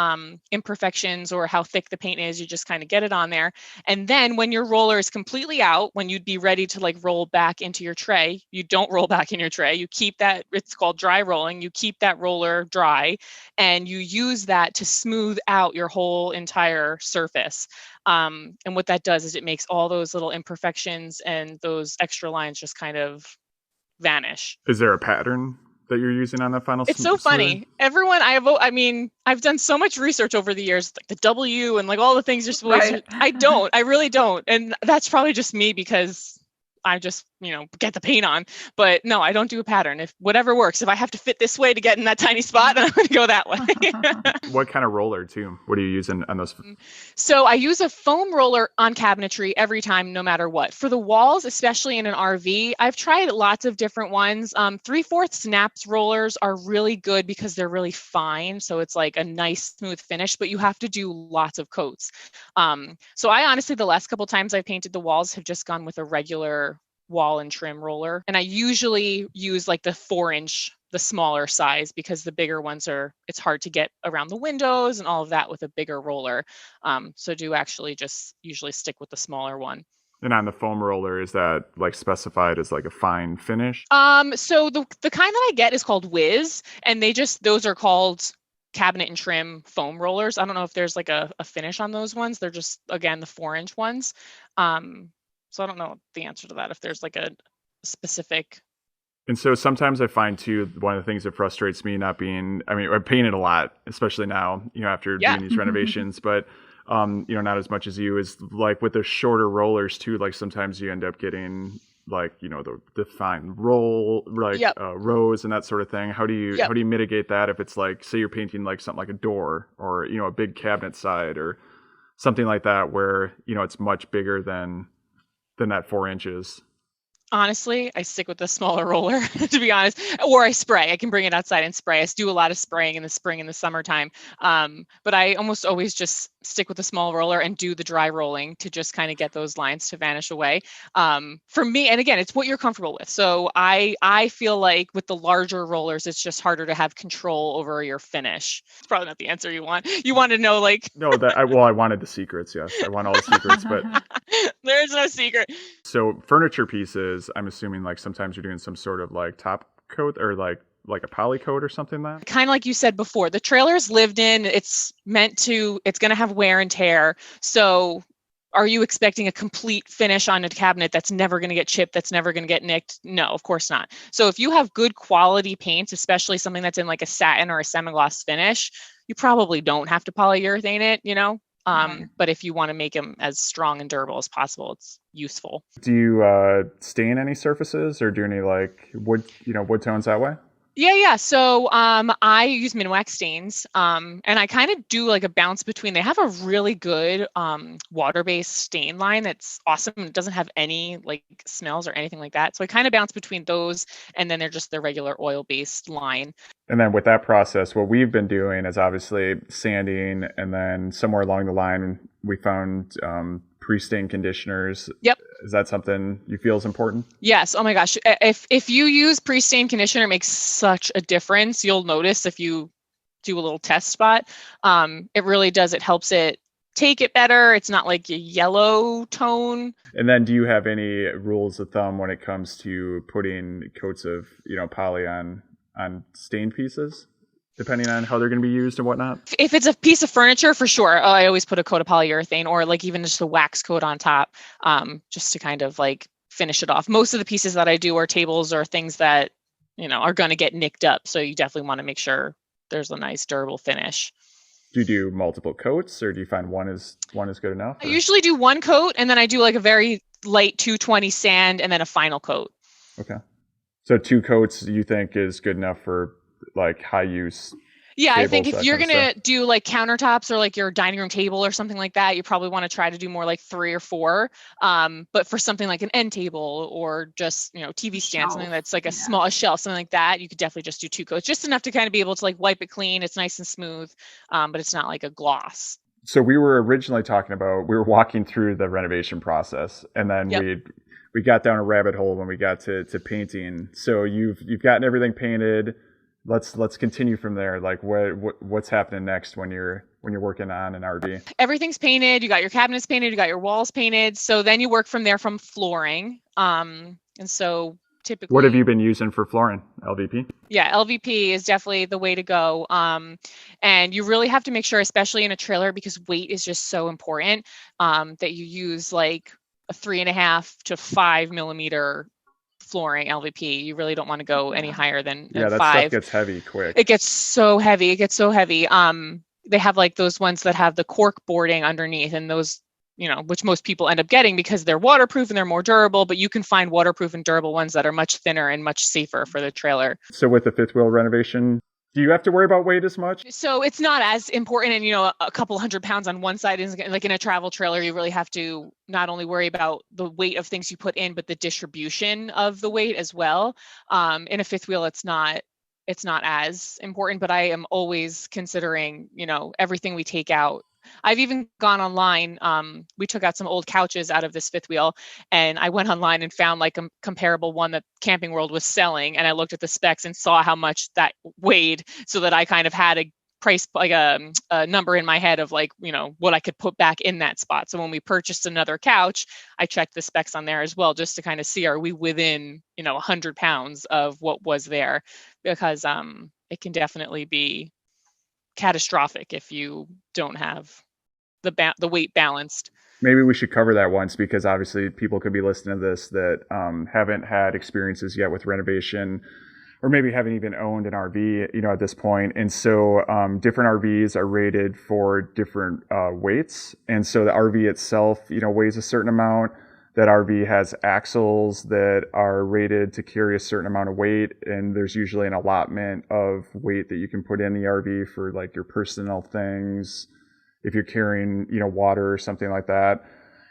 imperfections or how thick the paint is. You just kind of get it on there. And then when your roller is completely out, when you'd be ready to roll back into your tray, you don't roll back in your tray. You keep that, it's called dry rolling. You keep that roller dry, and you use that to smooth out your whole entire surface. And what that does is it makes all those little imperfections and those extra lines just kind of vanish. Is there a pattern that you're using on that final? It's so funny. Everyone, I've done so much research over the years, the W and all the things you're supposed to. I really don't. And that's probably just me, because I just, get the paint on. But no, I don't do a pattern. If whatever works, if I have to fit this way to get in that tiny spot, then I'm going to go that way. What kind of roller too? What are you using on those? So I use a foam roller on cabinetry every time, no matter what. For the walls, especially in an RV, I've tried lots of different ones. 3/4 snaps rollers are really good because they're really fine. So it's a nice smooth finish, but you have to do lots of coats. So I honestly, the last couple times I've painted the walls have just gone with a regular wall and trim roller. And I usually use the 4-inch, the smaller size, because the bigger ones it's hard to get around the windows and all of that with a bigger roller. So do actually just usually stick with the smaller one. And on the foam roller, is that specified as a fine finish? So the kind that I get is called Whiz, and those are called cabinet and trim foam rollers. I don't know if there's a finish on those ones. They're just, again, the 4-inch ones. So I don't know the answer to that, if there's a specific And so sometimes I find too, one of the things that frustrates me not being, I mean, I painted a lot, especially now, after Yeah. doing these renovations, but, not as much as you, is like with the shorter rollers too, like sometimes you end up getting like, the defined roll, like Yep. rows and that sort of thing. How do Yep. you mitigate that if it's like, say you're painting like something like a door or, a big cabinet side or something like that where, it's much bigger than that 4 inches? Honestly, I stick with the smaller roller, to be honest, or I spray. I can bring it outside and spray. I do a lot of spraying in the spring and the summertime. But I almost always just stick with the small roller and do the dry rolling to just kind of get those lines to vanish away. For me, and again, it's what you're comfortable with. So I feel like with the larger rollers, it's just harder to have control over your finish. It's probably not the answer you want. You want to know like No, I wanted the secrets. Yes, I want all the secrets. But there's no secret. so furniture pieces, I'm assuming like sometimes you're doing some sort of like top coat or like a poly coat or something like that. Kind of like you said before, the trailer's lived in, it's going to have wear and tear. So are you expecting a complete finish on a cabinet that's never going to get chipped, that's never going to get nicked? No, of course not. So if you have good quality paints, especially something that's in like a satin or a semi-gloss finish, you probably don't have to polyurethane it. But if you want to make them as strong and durable as possible, it's useful. Do you stain any surfaces or do any like wood tones that way? Yeah. So I use Minwax Stains, and I kind of do like a bounce between. They have a really good water-based stain line that's awesome. It doesn't have any like smells or anything like that. So I kind of bounce between those, and then they're just their regular oil-based line. And then with that process, what we've been doing is obviously sanding, and then somewhere along the line, we found pre-stain conditioners. Yep. Is that something you feel is important? Yes. Oh my gosh. If you use pre-stain conditioner, it makes such a difference. You'll notice if you do a little test spot. It really does. It helps it take it better. It's not like a yellow tone. And then do you have any rules of thumb when it comes to putting coats of, poly on stained pieces, depending on how they're going to be used and whatnot? If it's a piece of furniture, for sure, I always put a coat of polyurethane or like even just a wax coat on top, just to kind of like finish it off. Most of the pieces that I do are tables or things that, are going to get nicked up. So you definitely want to make sure there's a nice durable finish. Do you do multiple coats or do you find one is good enough? I usually do one coat and then I do like a very light 220 sand and then a final coat. Okay. So 2 coats you think is good enough for like high use? Yeah, tables, I think if you're going to stuff? do like countertops or like your dining room table or something like that, you probably want to try to do more like 3 or 4. But for something like an end table or just, TV stand, something that's like a small shelf, something like that, you could definitely just do 2 coats, just enough to kind of be able to like wipe it clean. It's nice and smooth, but it's not like a gloss. So we were originally talking about, we were walking through the renovation process, and then we got down a rabbit hole when we got to painting. So you've gotten everything painted. Let's continue from there. Like what's happening next when you're working on an RV? Everything's painted. You got your cabinets painted. You got your walls painted. So then you work from there from flooring. And so typically, what have you been using for flooring? LVP? Yeah, LVP is definitely the way to go. And you really have to make sure, especially in a trailer, because weight is just so important, that you use like a 3.5 to 5 millimeter flooring LVP. You really don't want to go any higher than 5. That stuff gets heavy quick. It gets so heavy. They have like those ones that have the cork boarding underneath, and those, which most people end up getting because they're waterproof and they're more durable, but you can find waterproof and durable ones that are much thinner and much safer for the trailer. So with the fifth wheel renovation, do you have to worry about weight as much? So it's not as important. And, a couple 100 pounds on one side isn't like in a travel trailer. You really have to not only worry about the weight of things you put in, but the distribution of the weight as well. In a fifth wheel, it's not as important, but I am always considering, everything we take out. I've even gone online. We took out some old couches out of this fifth wheel, and I went online and found like a comparable one that Camping World was selling. And I looked at the specs and saw how much that weighed, so that I kind of had a price, like a number in my head of like, what I could put back in that spot. So when we purchased another couch, I checked the specs on there as well, just to kind of see, are we within, 100 pounds of what was there? Because it can definitely be catastrophic if you don't have the weight balanced. Maybe we should cover that once, because obviously people could be listening to this that haven't had experiences yet with renovation, or maybe haven't even owned an RV, at this point. And so different RVs are rated for different weights. And so the RV itself, weighs a certain amount. That RV has axles that are rated to carry a certain amount of weight. And there's usually an allotment of weight that you can put in the RV for like your personal things, if you're carrying, water or something like that.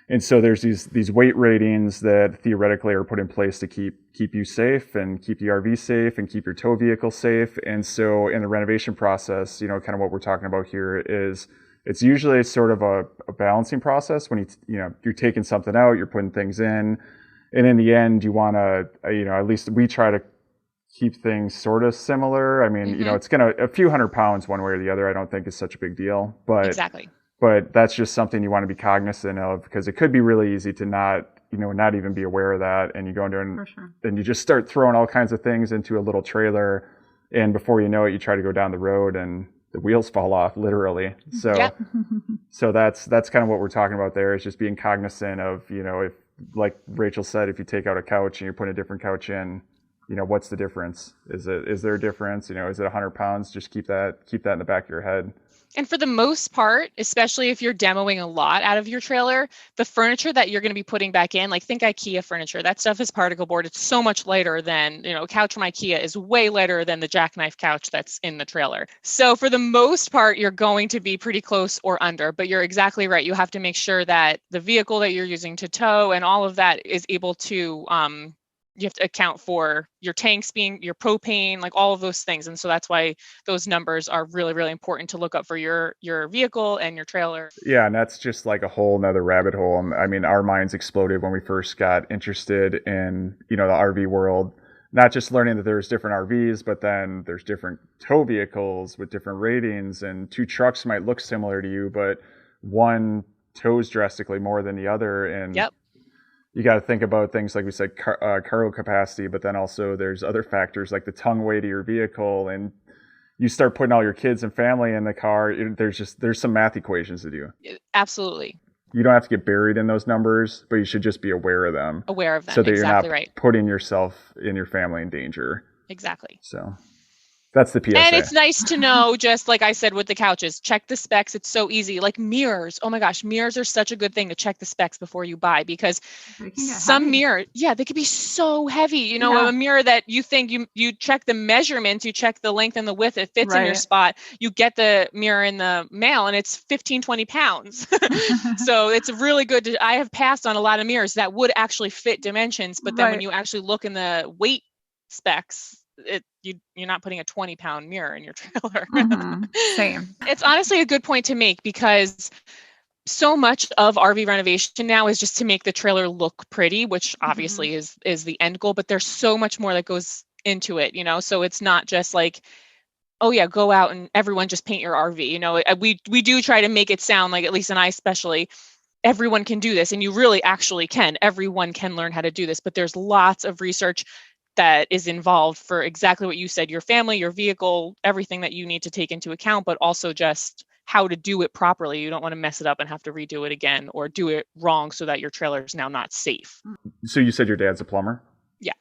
And so there's these weight ratings that theoretically are put in place to keep you safe and keep the RV safe and keep your tow vehicle safe. And so in the renovation process, kind of what we're talking about here is it's usually sort of a balancing process when you're taking something out, you're putting things in, and in the end you want to, at least we try to keep things sort of similar. I mean, it's a few 100 pounds one way or the other, I don't think is such a big deal, but exactly. But that's just something you want to be cognizant of, because it could be really easy to not even be aware of that. And you go into and you just start throwing all kinds of things into a little trailer. And before you know it, you try to go down the road and the wheels fall off, literally. So, yep. So that's kind of what we're talking about there, is just being cognizant of, if, like Rachel said, if you take out a couch and you're putting a different couch in, what's the difference? Is there a difference? Is it 100 pounds? Just keep that in the back of your head. And for the most part, especially if you're demoing a lot out of your trailer, the furniture that you're going to be putting back in, like think IKEA furniture, that stuff is particle board. It's so much lighter than, a couch from IKEA is way lighter than the jackknife couch that's in the trailer. So for the most part, you're going to be pretty close or under, but you're exactly right. You have to make sure that the vehicle that you're using to tow and all of that is able to, you have to account for your tanks being your propane, like all of those things. And so that's why those numbers are really, really important to look up for your vehicle and your trailer. Yeah. And that's just like a whole nother rabbit hole. I mean, our minds exploded when we first got interested in, the RV world, not just learning that there's different RVs, but then there's different tow vehicles with different ratings, and two trucks might look similar to you, but one tows drastically more than the other. And yep. You got to think about things like we said, cargo capacity, but then also there's other factors like the tongue weight of your vehicle, and you start putting all your kids and family in the car. There's some math equations to do. Absolutely. You don't have to get buried in those numbers, but you should just be aware of them. Aware of them, so that exactly you're not right. putting yourself and your family in danger. Exactly. So that's the PSA. And it's nice to know, just like I said with the couches, check the specs. It's so easy. Like mirrors. Oh my gosh, mirrors are such a good thing to check the specs before you buy, because some mirrors, they could be so heavy. A mirror that you think you check the measurements, you check the length and the width, it fits in your spot. You get the mirror in the mail and it's 15, 20 pounds. So it's really good I have passed on a lot of mirrors that would actually fit dimensions, but then when you actually look in the weight specs, you're not putting a 20-pound mirror in your trailer. Same. It's honestly a good point to make, because so much of RV renovation now is just to make the trailer look pretty, which obviously is the end goal, but there's so much more that goes into it, so it's not just like, oh yeah, go out and everyone just paint your RV. We do try to make it sound like, at least and I especially, everyone can do this, and you really actually can. Everyone can learn how to do this, but there's lots of research that is involved for exactly what you said, your family, your vehicle, everything that you need to take into account, but also just how to do it properly. You don't want to mess it up and have to redo it again, or do it wrong so that your trailer is now not safe. So you said your dad's a plumber? Yeah.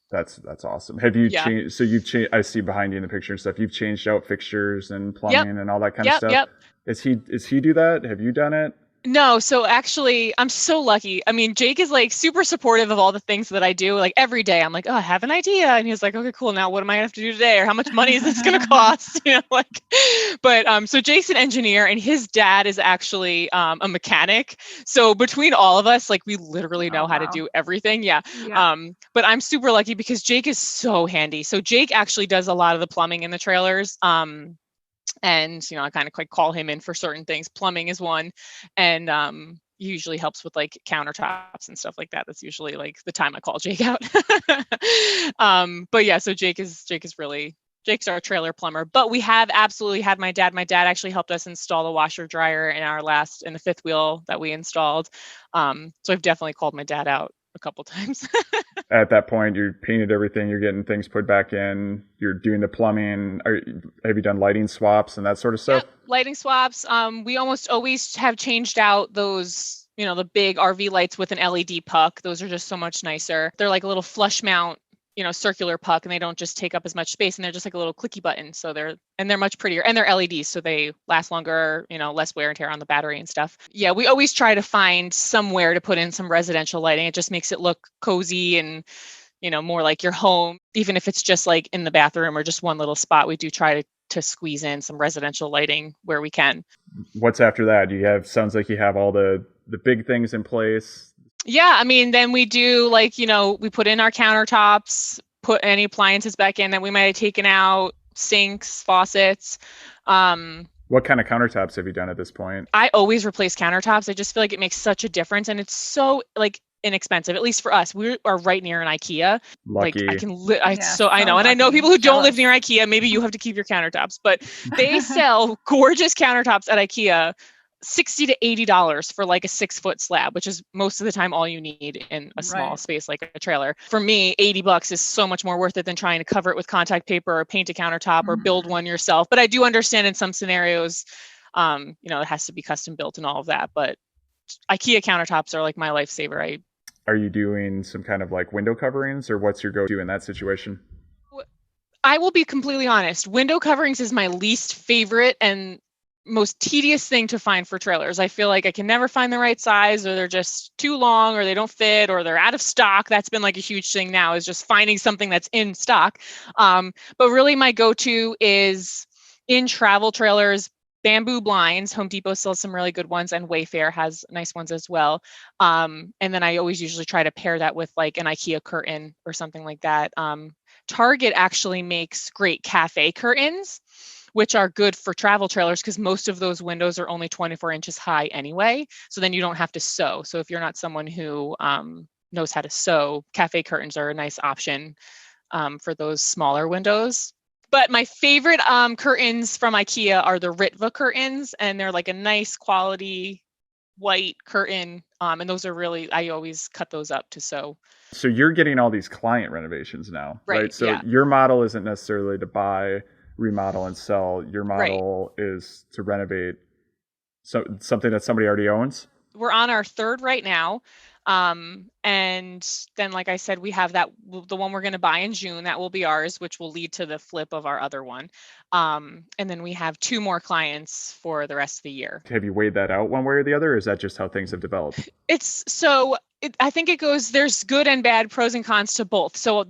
That's awesome. Have you changed? So you've changed, I see behind you in the picture and stuff, you've changed out fixtures and plumbing and all that kind of stuff? Yep. Is he do that? Have you done it? No, so actually, I'm so lucky. I mean, Jake is like super supportive of all the things that I do. Like every day, I'm like, oh, I have an idea, and he's like, okay, cool. Now, what am I gonna have to do today, or how much money is this gonna cost? But so Jake's an engineer, and his dad is actually a mechanic. So between all of us, like we literally know how to do everything. Yeah. But I'm super lucky because Jake is so handy. So Jake actually does a lot of the plumbing in the trailers. And, I kind of call him in for certain things. Plumbing is one. And he usually helps with like countertops and stuff like that. That's usually like the time I call Jake out. But yeah, so Jake's our trailer plumber. But we have absolutely had my dad. My dad actually helped us install the washer dryer in the fifth wheel that we installed. So I've definitely called my dad out a couple times. At that point, you painted everything, you're getting things put back in, you're doing the plumbing. Have you done lighting swaps and that sort of stuff? Yep, lighting swaps. We almost always have changed out those the big RV lights with an LED puck. Those are just so much nicer. They're like a little flush mount, circular puck, and they don't just take up as much space, and they're just like a little clicky button. So they're much prettier, and they're LEDs, so they last longer, less wear and tear on the battery and stuff. Yeah, we always try to find somewhere to put in some residential lighting. It just makes it look cozy and, more like your home. Even if it's just like in the bathroom or just one little spot, we do try to squeeze in some residential lighting where we can. What's after that? Sounds like you have all the big things in place. Yeah, I mean, then we do we put in our countertops, put any appliances back in that we might have taken out, sinks, faucets. What kind of countertops have you done at this point? I always replace countertops. I just feel like it makes such a difference, and it's so inexpensive, at least for us. We are right near an IKEA. Lucky. I know. And I know people who don't live near IKEA, maybe you have to keep your countertops, but they sell gorgeous countertops at IKEA, $60 to $80 for like a 6-foot slab, which is most of the time all you need in a small space like a trailer. For me, $80 is so much more worth it than trying to cover it with contact paper or paint a countertop or build one yourself. But I do understand in some scenarios, it has to be custom built and all of that. But IKEA countertops are like my lifesaver. Are you doing some kind of like window coverings, or what's your go-to in that situation? I will be completely honest. Window coverings is my least favorite and most tedious thing to find for trailers. I feel like I can never find the right size, or they're just too long, or they don't fit, or they're out of stock. That's been like a huge thing now, is just finding something that's in stock. But really my go-to is in travel trailers, bamboo blinds. Home Depot sells some really good ones, and Wayfair has nice ones as well. And then I always usually try to pair that with like an IKEA curtain or something like that. Target actually makes great cafe curtains, which are good for travel trailers because most of those windows are only 24 inches high anyway. So then you don't have to sew. So if you're not someone who knows how to sew, cafe curtains are a nice option for those smaller windows. But my favorite curtains from IKEA are the Ritva curtains, and they're like a nice quality white curtain. And those are really, I always cut those up to sew. So you're getting all these client renovations now, right? So yeah. Your model isn't necessarily to buy, remodel, and sell. Your model is to renovate something that somebody already owns? We're on our third right now. And then, like I said, we have the one we're going to buy in June, that will be ours, which will lead to the flip of our other one. And then we have 2 more clients for the rest of the year. Have you weighed that out one way or the other? Or is that just how things have developed? I think it goes, there's good and bad, pros and cons to both. So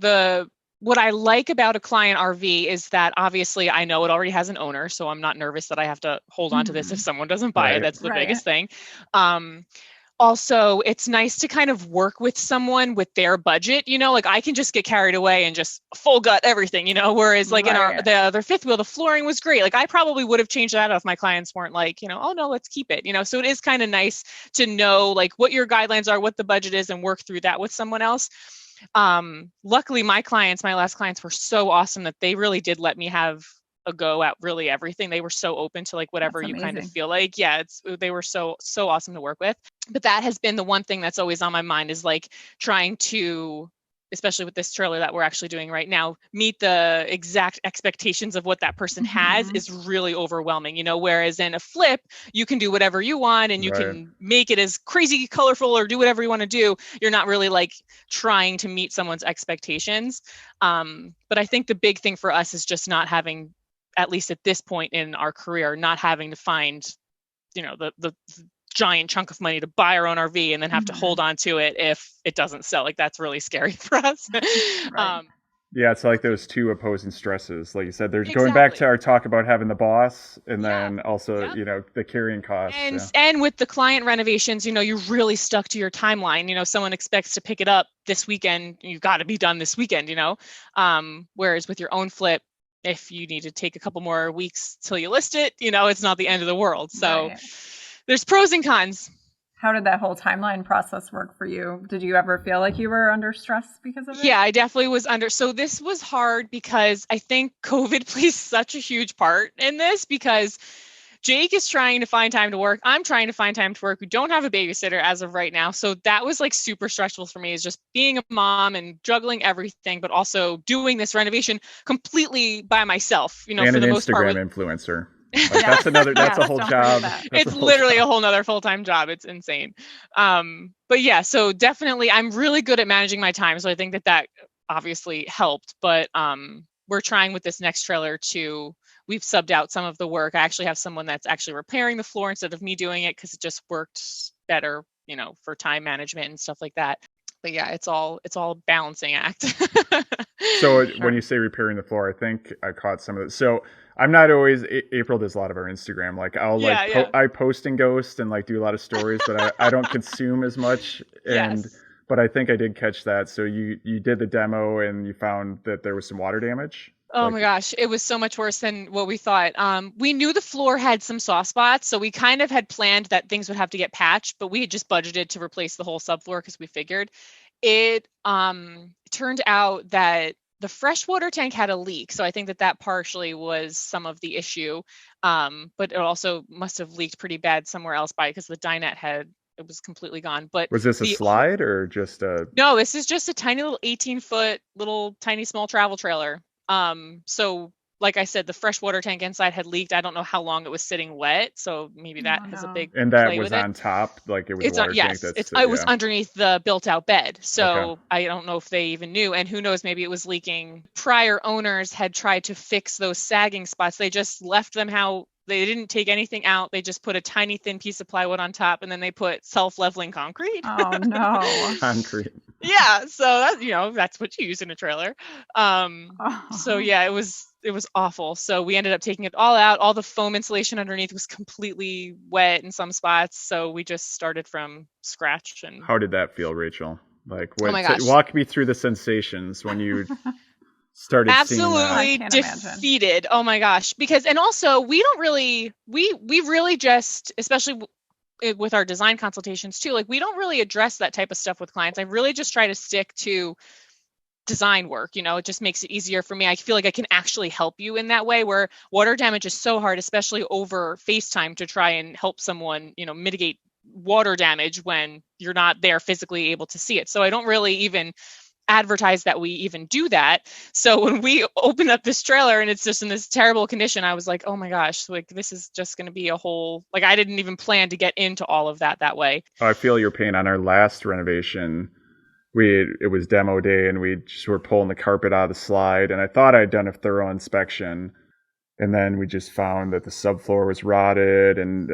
what I like about a client RV is that obviously I know it already has an owner, so I'm not nervous that I have to hold on to this if someone doesn't buy it. That's the biggest thing. Also, it's nice to kind of work with someone with their budget, like I can just get carried away and just full gut everything, whereas like in the other fifth wheel, the flooring was great. Like I probably would have changed that if my clients weren't like, oh no, let's keep it, so it is kind of nice to know like what your guidelines are, what the budget is, and work through that with someone else. Luckily my last clients were so awesome that they really did let me have a go at really everything. They were so open to like whatever you kind of feel like. Yeah, they were so awesome to work with. But that has been the one thing that's always on my mind, is like trying to, especially with this trailer that we're actually doing right now, meet the exact expectations of what that person has is really overwhelming, whereas in a flip, you can do whatever you want and you can make it as crazy colorful or do whatever you want to do. You're not really like trying to meet someone's expectations. But I think the big thing for us is just not having, at least at this point in our career, not having to find, the giant chunk of money to buy our own RV and then have to hold on to it if it doesn't sell. Like that's really scary for us. Yeah, it's like those 2 opposing stresses. Like you said, there's going back to our talk about having the boss and then also, the carrying costs. And with the client renovations, you're really stuck to your timeline. Someone expects to pick it up this weekend. You've got to be done this weekend, whereas with your own flip, if you need to take a couple more weeks till you list it, it's not the end of the world. So there's pros and cons. How did that whole timeline process work for you? Did you ever feel like you were under stress because of it? Yeah, I definitely was under. So this was hard because I think COVID plays such a huge part in this, because Jake is trying to find time to work. I'm trying to find time to work. We don't have a babysitter as of right now. So that was like super stressful for me, is just being a mom and juggling everything, but also doing this renovation completely by myself, and for the an most part. Instagram influencer. Like that's a whole don't job. forget that. That's It's a whole literally job. a whole nother full-time job. It's insane. But yeah, so definitely I'm really good at managing my time. So I think that obviously helped, but we're trying with this next trailer we've subbed out some of the work. I actually have someone that's actually repairing the floor instead of me doing it because it just worked better, for time management and stuff like that. But yeah, it's all a balancing act. So when you say repairing the floor, I think I caught some of it. So I'm not always, April does a lot of our Instagram. Like I'll Yeah. I post and ghost and like do a lot of stories, but I don't consume as much. And, Yes. but I think I did catch that. So you did the demo and you found that there was some water damage. Oh my gosh, it was so much worse than what we thought. We knew the floor had some soft spots, so we kind of had planned that things would have to get patched, but we had just budgeted to replace the whole subfloor because we figured. It turned out that the freshwater tank had a leak, so I think that partially was some of the issue. But it also must have leaked pretty bad somewhere else because the dinette it was completely gone. But was this a slide or just a? No, this is just a tiny little 18-foot tiny small travel trailer. So like I said, the freshwater tank inside had leaked. I don't know how long it was sitting wet, so maybe that has a big and that play was with on it. top, like it was a water Yes, tank. it was underneath the built-out bed, so I don't know if they even knew. And who knows, maybe it was leaking. Prior owners had tried to fix those sagging spots. They just left them how they didn't take anything out. They just put a tiny thin piece of plywood on top, and then they put self-leveling concrete. Oh no. Concrete. Yeah, so that's what you use in a trailer. So yeah, it was awful. So we ended up taking it all out. All the foam insulation underneath was completely wet in some spots. So we just started from scratch. And how did that feel, Rachel? Like, oh my gosh. Walk me through the sensations when you started absolutely defeated. Oh my gosh. And also we don't really, we really just, especially with our design consultations too, like we don't really address that type of stuff with clients. I really just try to stick to design work. It just makes it easier for me. I feel like I can actually help you in that way, where water damage is so hard, especially over FaceTime, to try and help someone, mitigate water damage when you're not there physically able to see it. So I don't really even advertise that we even do that. So when we open up this trailer and it's just in this terrible condition, I was like, oh my gosh, like this is just going to be a whole, like I didn't even plan to get into all of that way. I feel your pain. On our last renovation, it was demo day and we just were pulling the carpet out of the slide, and I thought I'd done a thorough inspection. And then we just found that the subfloor was rotted and,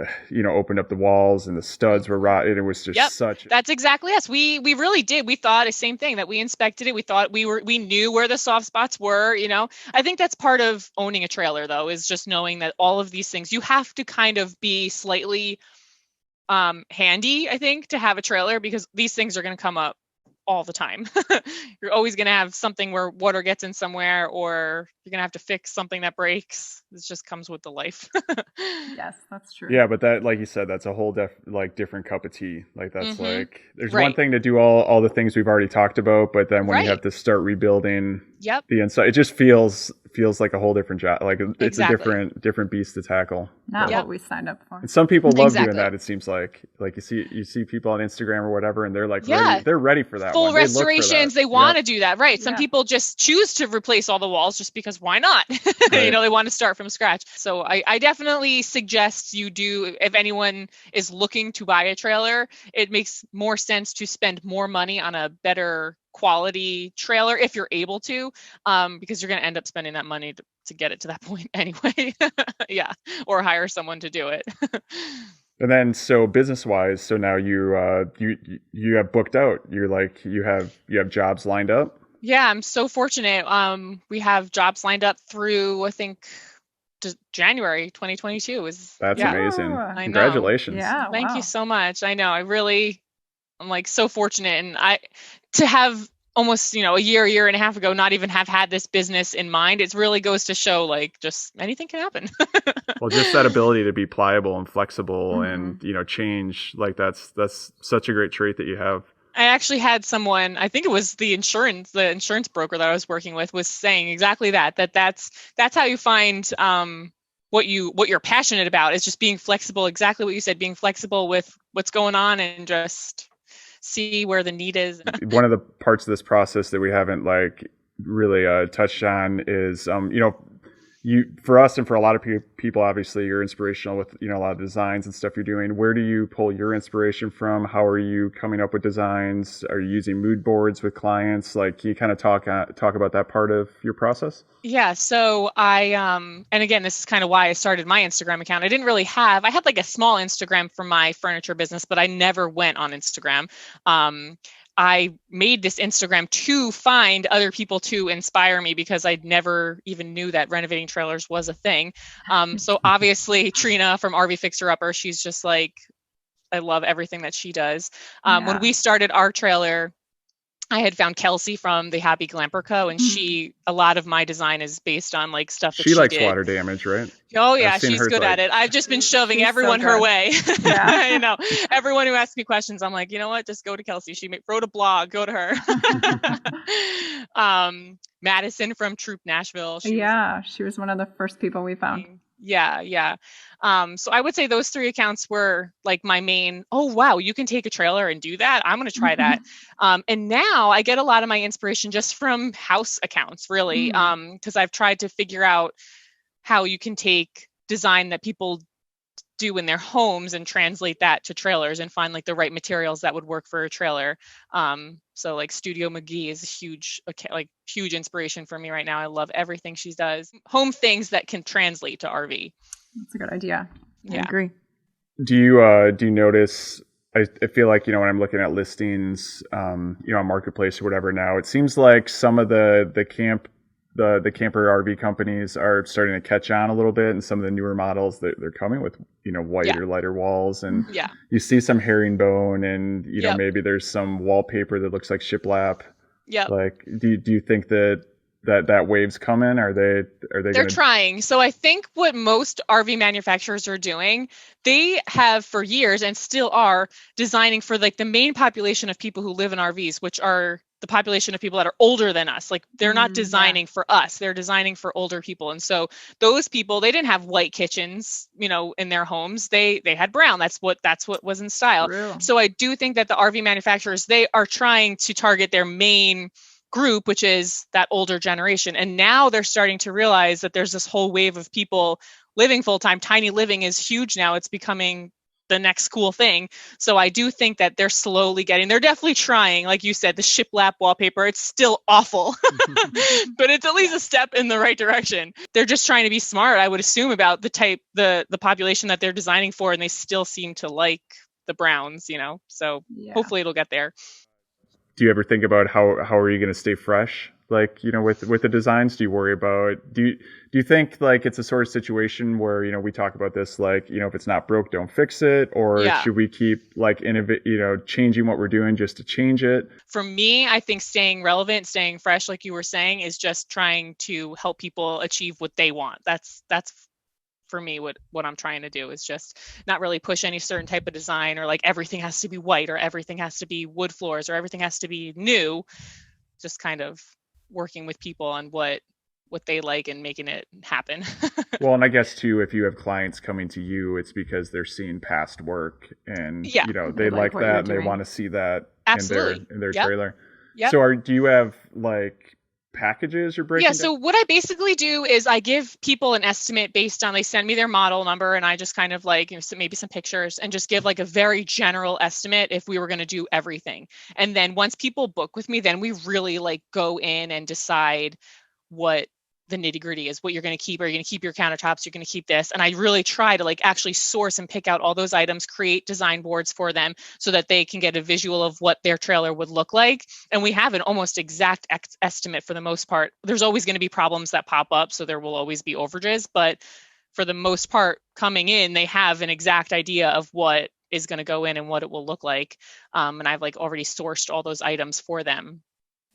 opened up the walls and the studs were rotted. It was just That's exactly us. We really did. We thought the same thing, that we inspected it. We thought we knew where the soft spots were, I think that's part of owning a trailer though, is just knowing that all of these things, you have to kind of be slightly handy, I think, to have a trailer, because these things are going to come up all the time. You're always going to have something where water gets in somewhere, or you're going to have to fix something that breaks. This just comes with the life. Yes, that's true. Yeah, but that, like you said, that's a whole different cup of tea. Like that's like, there's Right. one thing to do all the things we've already talked about, but then when you have to start rebuilding the inside, it just feels like a whole different job. Like it's a different beast to tackle. Not what we signed up for. And some people love doing that. It seems like you see people on Instagram or whatever, and they're like, they're ready for that. Full restorations. They want to do that. Right. Some Yeah. people just choose to replace all the walls just because why not? Right. They want to start from scratch. So I definitely suggest you do, if anyone is looking to buy a trailer, it makes more sense to spend more money on a better quality trailer if you're able to, because you're going to end up spending that money to get it to that point anyway. Yeah. Or hire someone to do it. And then, so business-wise, so now you have booked out. You're like, you have jobs lined up. Yeah, I'm so fortunate. We have jobs lined up through, I think, January 2022. That's amazing. I know. Congratulations. Yeah, Thank wow. you so much. I know. I'm like so fortunate, and to have almost, a year and a half ago, not even have had this business in mind. It really goes to show, like, just anything can happen. Well, just that ability to be pliable and flexible and, change, like that's such a great trait that you have. I actually had someone, I think it was the insurance broker that I was working with, was saying exactly that's how you find what you're passionate about, is just being flexible. Exactly what you said, being flexible with what's going on and just see where the need is. One of the parts of this process that we haven't really touched on is, for us and for a lot of people, obviously you're inspirational with, a lot of designs and stuff you're doing. Where do you pull your inspiration from? How are you coming up with designs? Are you using mood boards with clients? Like, can you kind of talk about that part of your process? Yeah. So and again, this is kind of why I started my Instagram account. I had like a small Instagram for my furniture business, but I never went on Instagram. I made this Instagram to find other people to inspire me because I never even knew that renovating trailers was a thing. So obviously Trina from RV Fixer Upper, she's just like, I love everything that she does. When we started our trailer, I had found Kelsey from the Happy Glamper Co. and a lot of my design is based on like stuff that she likes did. water damage, right? Oh yeah, she's good at it. I've just been shoving everyone her way. Yeah. I know. Everyone who asks me questions, I'm like, you know what? Just go to Kelsey. She wrote a blog. Go to her. Madison from Troop Nashville. She was one of the first people we found. Yeah. So I would say those 3 accounts were like my main, oh, wow, you can take a trailer and do that. I'm going to try that. And now I get a lot of my inspiration just from house accounts, really, because I've tried to figure out how you can take design that people do in their homes and translate that to trailers and find like the right materials that would work for a trailer. So like Studio McGee is a huge inspiration for me right now. I love everything she does. Home things that can translate to RV. That's a good idea. Yeah. I agree. Do you notice, I feel like, when I'm looking at listings, on Marketplace or whatever now, it seems like some of the camper RV companies are starting to catch on a little bit, and some of the newer models that they're coming with, white or lighter walls, and you see some herringbone, and maybe there's some wallpaper that looks like shiplap. Yeah. Like, do you think that wave's coming? Are they're trying? So I think what most RV manufacturers are doing, they have for years and still are designing for like the main population of people who live in RVs, which are the population of people that are older than us. Like they're not designing for us, they're designing for older people. And so those people, they didn't have white kitchens, in their homes. They had brown. That's what was in style. True. So I do think that the RV manufacturers, they are trying to target their main group, which is that older generation. And now they're starting to realize that there's this whole wave of people living full-time. Tiny living is huge now. It's becoming the next cool thing. So I do think that they're definitely trying, like you said, the shiplap wallpaper. It's still awful, but it's at least a step in the right direction. They're just trying to be smart, I would assume, about the population that they're designing for. And they still seem to like the browns, so hopefully it'll get there. Do you ever think about how are you going to stay fresh? Like, with the designs, do you worry about, do you think like it's a sort of situation where, we talk about this, like, if it's not broke, don't fix it, or should we keep like changing what we're doing just to change it? For me, I think staying relevant, staying fresh, like you were saying, is just trying to help people achieve what they want. That's for me, what I'm trying to do is just not really push any certain type of design, or like everything has to be white, or everything has to be wood floors, or everything has to be new. Just kind of working with people on what they like and making it happen. Well, and I guess too, if you have clients coming to you, it's because they're seeing past work, and they like that and they want to see that in their trailer. Yeah. So do you have like packages you're breaking down? So what I basically do is I give people an estimate based on, they send me their model number, and I just kind of like, maybe some pictures, and just give like a very general estimate if we were going to do everything. And then once people book with me, then we really like go in and decide what the nitty gritty is, what you're going to keep. Are you going to keep your countertops? You're going to keep this. And I really try to like actually source and pick out all those items, create design boards for them so that they can get a visual of what their trailer would look like. And we have an almost exact estimate for the most part. There's always going to be problems that pop up, so there will always be overages, but for the most part, coming in, they have an exact idea of what is going to go in and what it will look like. And I've like already sourced all those items for them.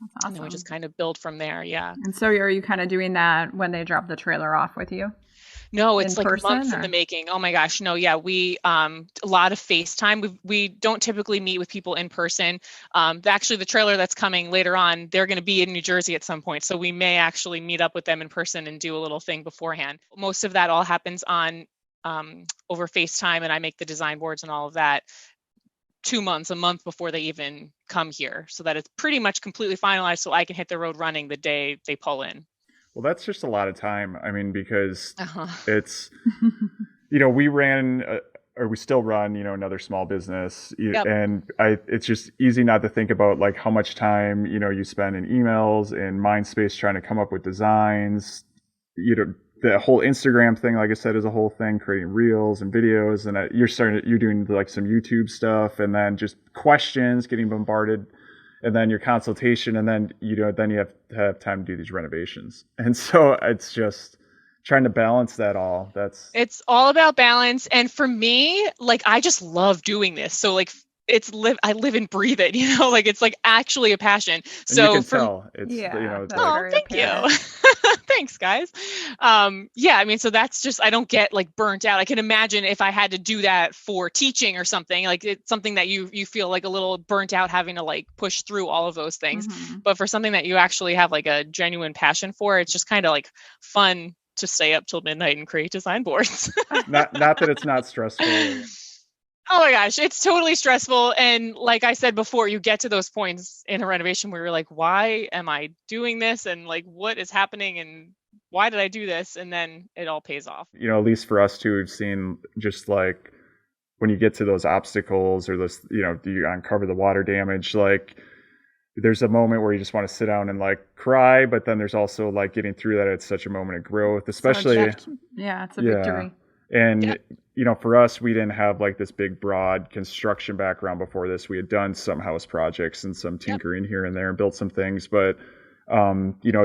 That's awesome. And then we just kind of build from there. Yeah. And so are you kind of doing that when they drop the trailer off with you? No, it's like months in the making. Oh my gosh. No. Yeah. We, a lot of FaceTime. We don't typically meet with people in person. Actually the trailer that's coming later on, they're going to be in New Jersey at some point. So we may actually meet up with them in person and do a little thing beforehand. Most of that all happens on, over FaceTime, and I make the design boards and all of that a month before they even come here, so that it's pretty much completely finalized, so I can hit the road running the day they pull in. Well, that's just a lot of time. I mean, because Uh-huh. it's, we ran, or we still run, another small business. Yep. And it's just easy not to think about like how much time, you spend in emails and mind space trying to come up with designs. The whole Instagram thing, like I said, is a whole thing, creating reels and videos. And you're doing like some YouTube stuff, and then just questions, getting bombarded, and then your consultation, and then then you have to have time to do these renovations. And so it's just trying to balance that all. It's all about balance. And for me, like, I just love doing this. So like I live and breathe it, like it's like actually a passion. And so you can tell it's oh, thank you. Thanks, guys. Yeah, I mean, so that's just, I don't get like burnt out. I can imagine if I had to do that for teaching or something, like it's something that you feel like a little burnt out having to like push through all of those things. Mm-hmm. But for something that you actually have like a genuine passion for, it's just kind of like fun to stay up till midnight and create design boards. not that it's not stressful. Oh my gosh, it's totally stressful. And like I said before, you get to those points in a renovation where you're like, why am I doing this? And like, what is happening? And why did I do this? And then it all pays off. At least for us too, we've seen just like when you get to those obstacles or those, you uncover the water damage, like there's a moment where you just want to sit down and like cry, but then there's also like getting through that. It's such a moment of growth, especially. It's a victory. And, for us, we didn't have like this big, broad construction background before this. We had done some house projects and some tinkering here and there and built some things. But,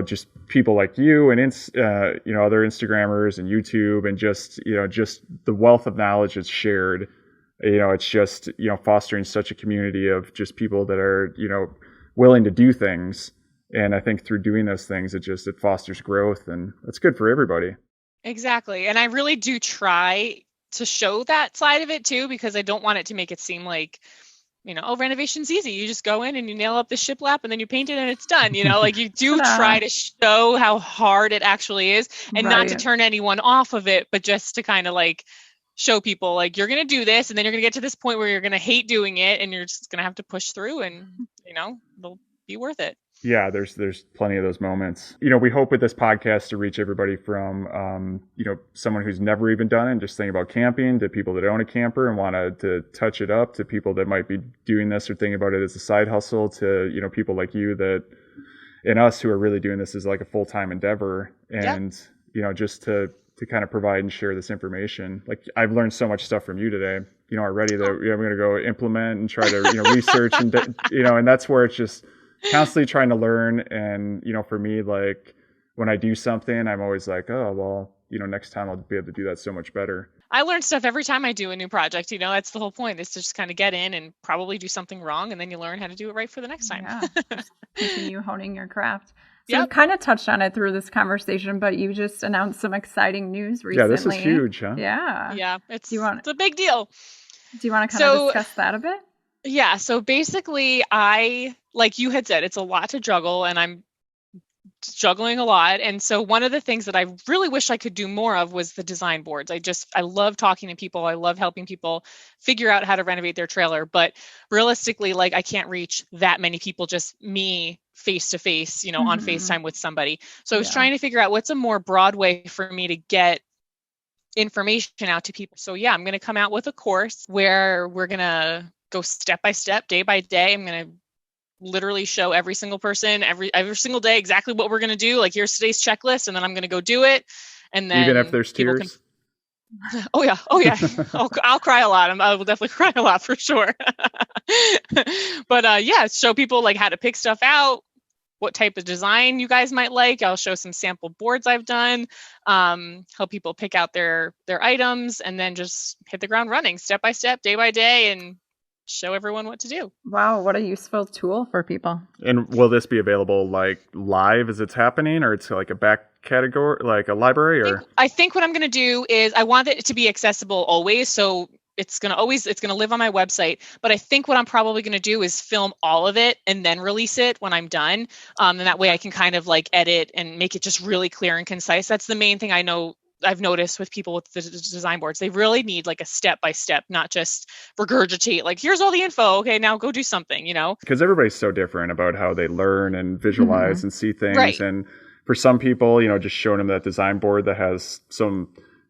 just people like you and, other Instagrammers and YouTube and just the wealth of knowledge that's shared, it's just, fostering such a community of just people that are, willing to do things. And I think through doing those things, it fosters growth, and it's good for everybody. Exactly. And I really do try to show that side of it too, because I don't want it to make it seem like, renovation's easy. You just go in and you nail up the shiplap and then you paint it and it's done. Like you do try to show how hard it actually is, and not to turn anyone off of it, but just to kind of like show people like you're going to do this, and then you're going to get to this point where you're going to hate doing it, and you're just going to have to push through, and it'll be worth it. Yeah, there's plenty of those moments. We hope with this podcast to reach everybody from, someone who's never even done it and just thinking about camping, to people that own a camper and want to touch it up, to people that might be doing this or thinking about it as a side hustle, to, people like you that, and us who are really doing this as like a full-time endeavor. And, just to kind of provide and share this information. Like I've learned so much stuff from you today, already that I'm going to go implement and try to, research and, and that's where it's just constantly trying to learn. And, for me, like when I do something, I'm always like, oh, well, next time I'll be able to do that so much better. I learn stuff every time I do a new project. That's the whole point, is to just kind of get in and probably do something wrong. And then you learn how to do it right for the next time. Yeah. Continue honing your craft. So you kind of touched on it through this conversation, but you just announced some exciting news recently. Yeah, this is huge, huh? Yeah. Yeah, it's a big deal. Do you want to kind of discuss that a bit? Yeah, so basically like you had said, it's a lot to juggle, and I'm juggling a lot. And so one of the things that I really wish I could do more of was the design boards. I love talking to people. I love helping people figure out how to renovate their trailer. But realistically, like I can't reach that many people, just me face to face, on FaceTime with somebody. So I was trying to figure out what's a more broad way for me to get information out to people. So I'm going to come out with a course where we're going to go step by step, day by day. I'm going to literally show every single person every single day exactly what we're going to do. Like, here's today's checklist, and then I'm going to go do it. And then even if there's tears. Oh yeah. I'll cry a lot. I will definitely cry a lot for sure. But show people like how to pick stuff out, what type of design you guys might like. I'll show some sample boards I've done, help people pick out their items, and then just hit the ground running step by step, day by day, and show everyone what to do. Wow, what a useful tool for people. And will this be available like live as it's happening, or it's like a back category, like a library? Or I think what I'm going to do is I want it to be accessible always. So it's going to live on my website. But I think what I'm probably going to do is film all of it and then release it when I'm done. And that way I can kind of like edit and make it just really clear and concise. That's the main thing I've noticed with people with the design boards. They really need like a step-by-step, not just regurgitate, like, here's all the info. Okay, now go do something, Because everybody's so different about how they learn and visualize and see things. Right. And for some people, just showing them that design board that has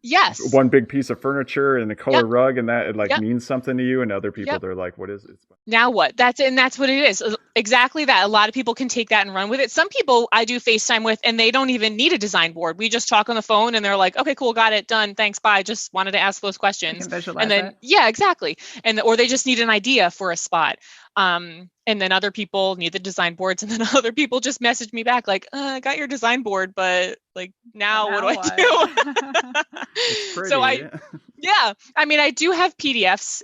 Yes. one big piece of furniture and a color Yep. rug, and that it Yep. means something to you, and other people, Yep. they're like, what is it? Now what? That's what it is. Exactly that. A lot of people can take that and run with it. Some people I do FaceTime with, and they don't even need a design board. We just talk on the phone, and they're like, okay, cool, got it, done, thanks, bye. Just wanted to ask those questions. And then, yeah, exactly. Or they just need an idea for a spot. And then other people need the design boards, and then other people just message me back like, I got your design board, but like now what do I do? So I do have PDFs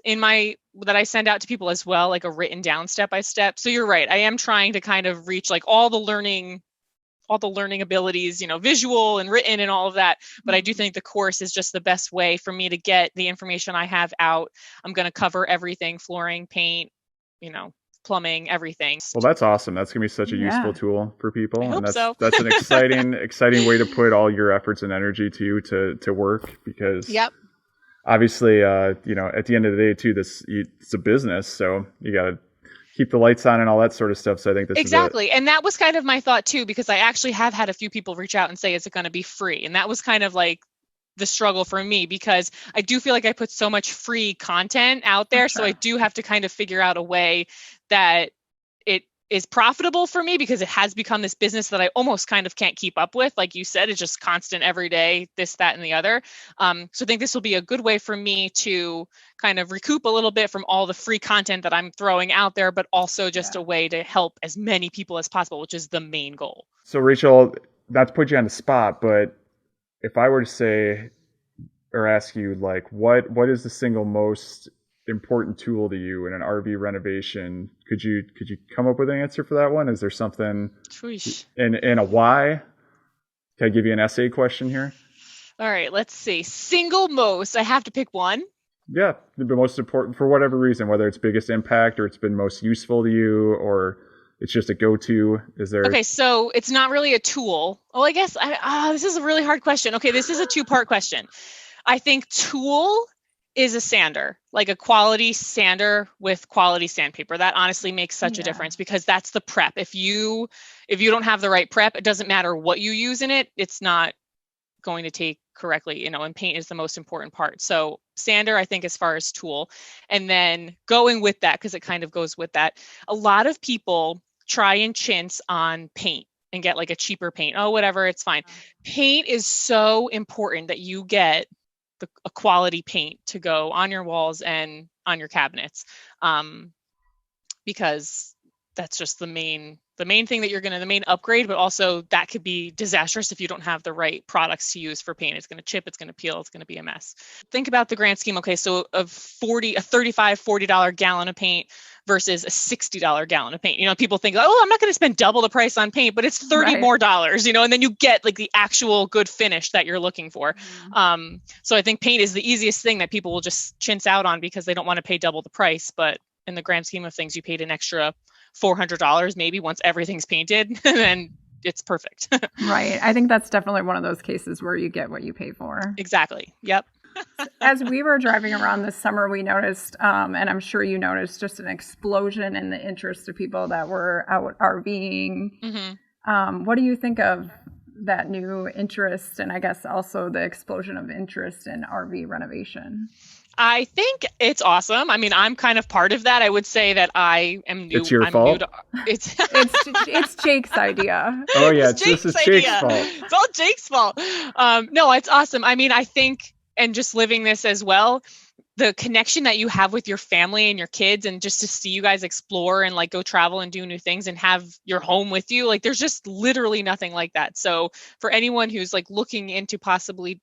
that I send out to people as well, like a written down step by step. So you're right. I am trying to kind of reach like all the learning abilities, visual and written and all of that. But I do think the course is just the best way for me to get the information I have out. I'm going to cover everything: flooring, paint, plumbing, everything. Well, that's awesome. That's going to be such a useful tool for people. I hope so. That's an exciting way to put all your efforts and energy to work, because obviously, at the end of the day too, it's a business. So you got to keep the lights on and all that sort of stuff. So I think this exactly. And that was kind of my thought too, because I actually have had a few people reach out and say, is it going to be free? And that was kind of like the struggle for me, because I do feel like I put so much free content out there. So I do have to kind of figure out a way that it is profitable for me, because it has become this business that I almost kind of can't keep up with. Like you said, it's just constant every day, this, that, and the other. So I think this will be a good way for me to kind of recoup a little bit from all the free content that I'm throwing out there, but also just a way to help as many people as possible, which is the main goal. So Rachel, not to put you on the spot, but if I were to say or ask you, like, what is the single most important tool to you in an RV renovation? Could you come up with an answer for that one? Is there something and a why? Can I give you an essay question here? All right, let's see. Single most, I have to pick one. Yeah, the most important for whatever reason, whether it's biggest impact or it's been most useful to you, or it's just a go-to. Is there? Okay, so it's not really a tool. Oh, I guess this is a really hard question. Okay, this is a two-part question. I think tool is a sander, like a quality sander with quality sandpaper. That honestly makes such a difference, because that's the prep. If you don't have the right prep, it doesn't matter what you use in it. It's not going to take correctly, and paint is the most important part. So sander, I think, as far as tool. And then going with that, because it kind of goes with that, a lot of people try and chintz on paint and get like a cheaper paint. Oh, whatever, it's fine. Paint is so important that you get a quality paint to go on your walls and on your cabinets, because that's just the main thing that the main upgrade, but also that could be disastrous if you don't have the right products to use for paint. It's going to chip, it's going to peel, it's going to be a mess. Think about the grand scheme. Okay, so a $35, $40 gallon of paint versus a $60 gallon of paint. People think, oh, I'm not going to spend double the price on paint, but it's $30 more, and then you get like the actual good finish that you're looking for. So I think paint is the easiest thing that people will just chintz out on, because they don't want to pay double the price. But in the grand scheme of things, you paid an extra $400 maybe once everything's painted, and then it's perfect. Right. I think that's definitely one of those cases where you get what you pay for. Exactly. Yep. As we were driving around this summer, we noticed, and I'm sure you noticed, just an explosion in the interest of people that were out RVing. Mm-hmm. What do you think of that new interest, and I guess also the explosion of interest in RV renovation? I think it's awesome. I mean, I'm kind of part of that. I would say that I am new. It's your I'm fault. It's Jake's idea. Oh yeah, this is Jake's fault. It's all Jake's fault. No, it's awesome. I mean, I think, and just living this as well, the connection that you have with your family and your kids, and just to see you guys explore and like go travel and do new things and have your home with you, like there's just literally nothing like that. So for anyone who's like looking into possibly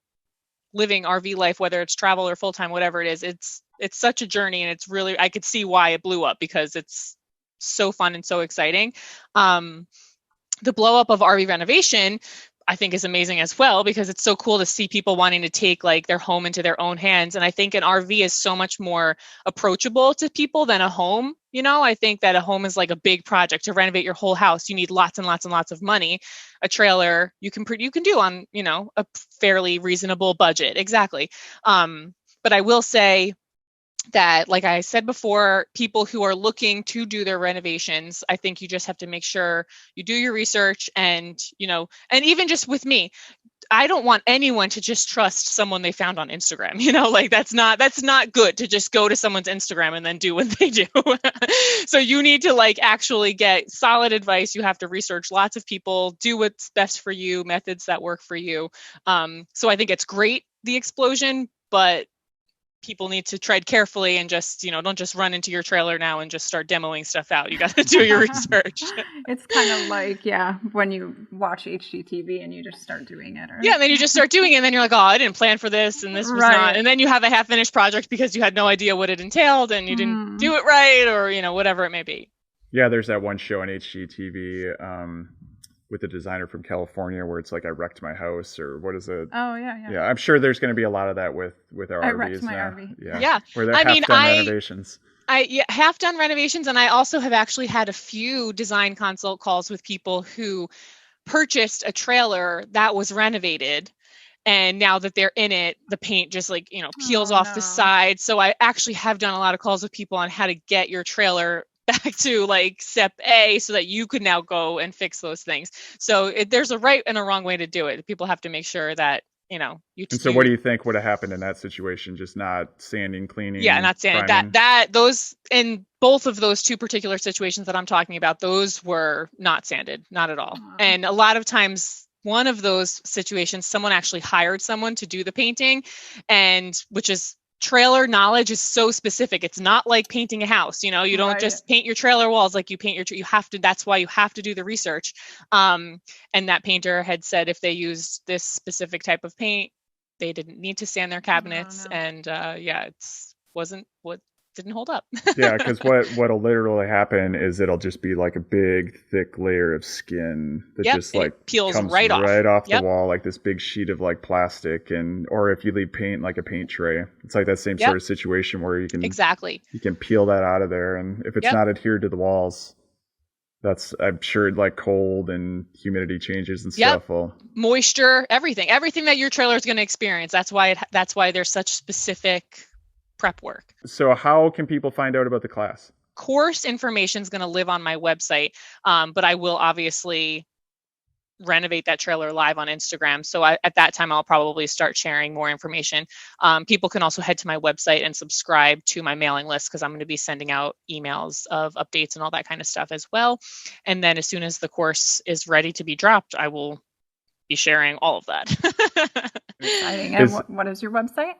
living RV life, whether it's travel or full-time, whatever it is, it's such a journey, and it's really, I could see why it blew up, because it's so fun and so exciting. The blow up of RV renovation, I think, is amazing as well, because it's so cool to see people wanting to take like their home into their own hands. And I think an RV is so much more approachable to people than a home. I think that a home is like a big project. To renovate your whole house, you need lots and lots and lots of money. A trailer you can do on, a fairly reasonable budget. Exactly. But I will say, that, like I said before, people who are looking to do their renovations, I think you just have to make sure you do your research. And, and even just with me, I don't want anyone to just trust someone they found on Instagram. Like that's not good to just go to someone's Instagram and then do what they do. So you need to like actually get solid advice. You have to research lots of people, do what's best for you, methods that work for you. So I think it's great, the explosion, but people need to tread carefully and just, don't just run into your trailer now and just start demoing stuff out. You got to do your research. It's kind of like, when you watch HGTV and you just start doing it. Yeah, and then you just start doing it and then you're like, oh, I didn't plan for this and this was not. And then you have a half-finished project because you had no idea what it entailed and you didn't do it right or, whatever it may be. Yeah, there's that one show on HGTV with a designer from California where it's like I wrecked my house, or what is it? Oh yeah. Yeah, I'm sure there's going to be a lot of that with our I RVs wrecked my now. RV. Yeah. Where they're half-done renovations. I half done renovations, and I also have actually had a few design consult calls with people who purchased a trailer that was renovated. And now that they're in it, the paint just peels off the side. So I actually have done a lot of calls with people on how to get your trailer back to like step A so that you could now go and fix those things. So there's a right and a wrong way to do it. People have to make sure that, you And so what do you think would have happened in that situation? Just not sanding, cleaning? Yeah, not sanding. Those in both of those two particular situations that I'm talking about, those were not sanded, not at all. And a lot of times, one of those situations, someone actually hired someone to do the painting, and which is trailer knowledge is so specific. It's not like painting a house. You don't just paint your trailer walls like you paint you have to. That's why you have to do the research. And that painter had said if they used this specific type of paint, they didn't need to sand their cabinets. And didn't hold up. Yeah, because what'll literally happen is it'll just be like a big thick layer of skin that just like peels comes right off the wall, like this big sheet of like plastic, or if you leave paint like a paint tray, it's like that same sort of situation where you can you can peel that out of there, and if it's not adhered to the walls, that's, I'm sure, like cold and humidity changes and stuff. Moisture, everything that your trailer is going to experience. That's why there's such specific prep work. So how can people find out about the class? Course information is going to live on my website, but I will obviously renovate that trailer live on Instagram. So at that time, I'll probably start sharing more information. People can also head to my website and subscribe to my mailing list because I'm going to be sending out emails of updates and all that kind of stuff as well. And then as soon as the course is ready to be dropped, I will be sharing all of that. Exciting. And what is your website?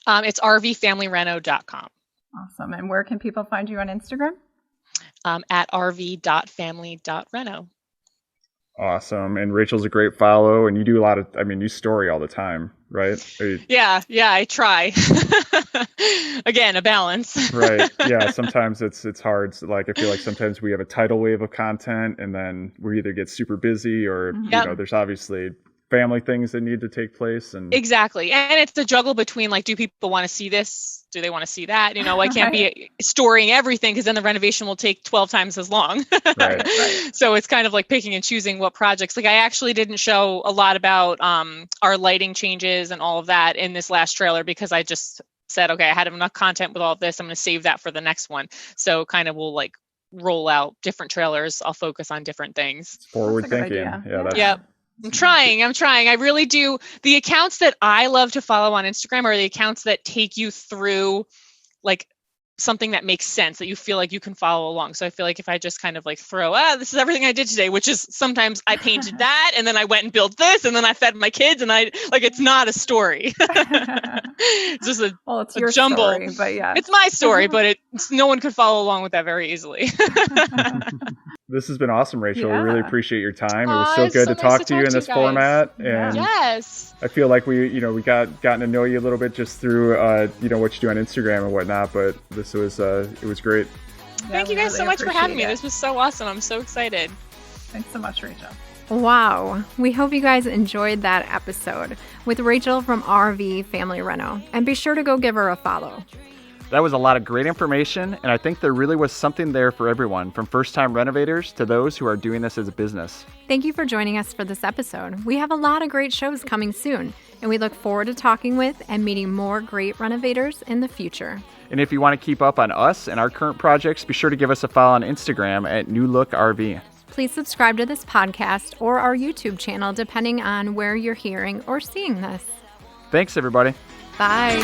It's rvfamilyreno.com. Awesome. And where can people find you on Instagram? At rv.family.reno. Awesome. And Rachel's a great follow, and you do a lot of, you story all the time, right? Yeah, I try. Again, a balance. Right. Yeah. Sometimes it's hard. So, like, I feel like sometimes we have a tidal wave of content and then we either get super busy or, there's obviously family things that need to take place. And exactly. And it's the juggle between like, do people want to see this? Do they want to see that? I can't be storing everything because then the renovation will take 12 times as long. Right. So it's kind of like picking and choosing what projects. Like I actually didn't show a lot about our lighting changes and all of that in this last trailer because I just said, okay, I had enough content with all of this. I'm going to save that for the next one. So kind of we'll like roll out different trailers. I'll focus on different things. Forward thinking. Yeah. Yep. I'm trying. I really do. The accounts that I love to follow on Instagram are the accounts that take you through like something that makes sense that you feel like you can follow along. So I feel like if I just kind of like throw, this is everything I did today, which is sometimes I painted that and then I went and built this and then I fed my kids and it's not a story. It's just it's your jumble. Story, but yeah. It's my story, but no one could follow along with that very easily. This has been awesome, Rachel. We really appreciate your time. It was so good to talk to you in this format. And yes. I feel like we gotten to know you a little bit just through, what you do on Instagram and whatnot, but it was great. Thank you guys so much for having me. This was so awesome. I'm so excited. Thanks so much, Rachel. Wow. We hope you guys enjoyed that episode with Rachel from RV Family Reno, and be sure to go give her a follow. That was a lot of great information, and I think there really was something there for everyone, from first-time renovators to those who are doing this as a business. Thank you for joining us for this episode. We have a lot of great shows coming soon, and we look forward to talking with and meeting more great renovators in the future. And if you want to keep up on us and our current projects, be sure to give us a follow on Instagram at New Look RV. Please subscribe to this podcast or our YouTube channel, depending on where you're hearing or seeing this. Thanks, everybody. Bye.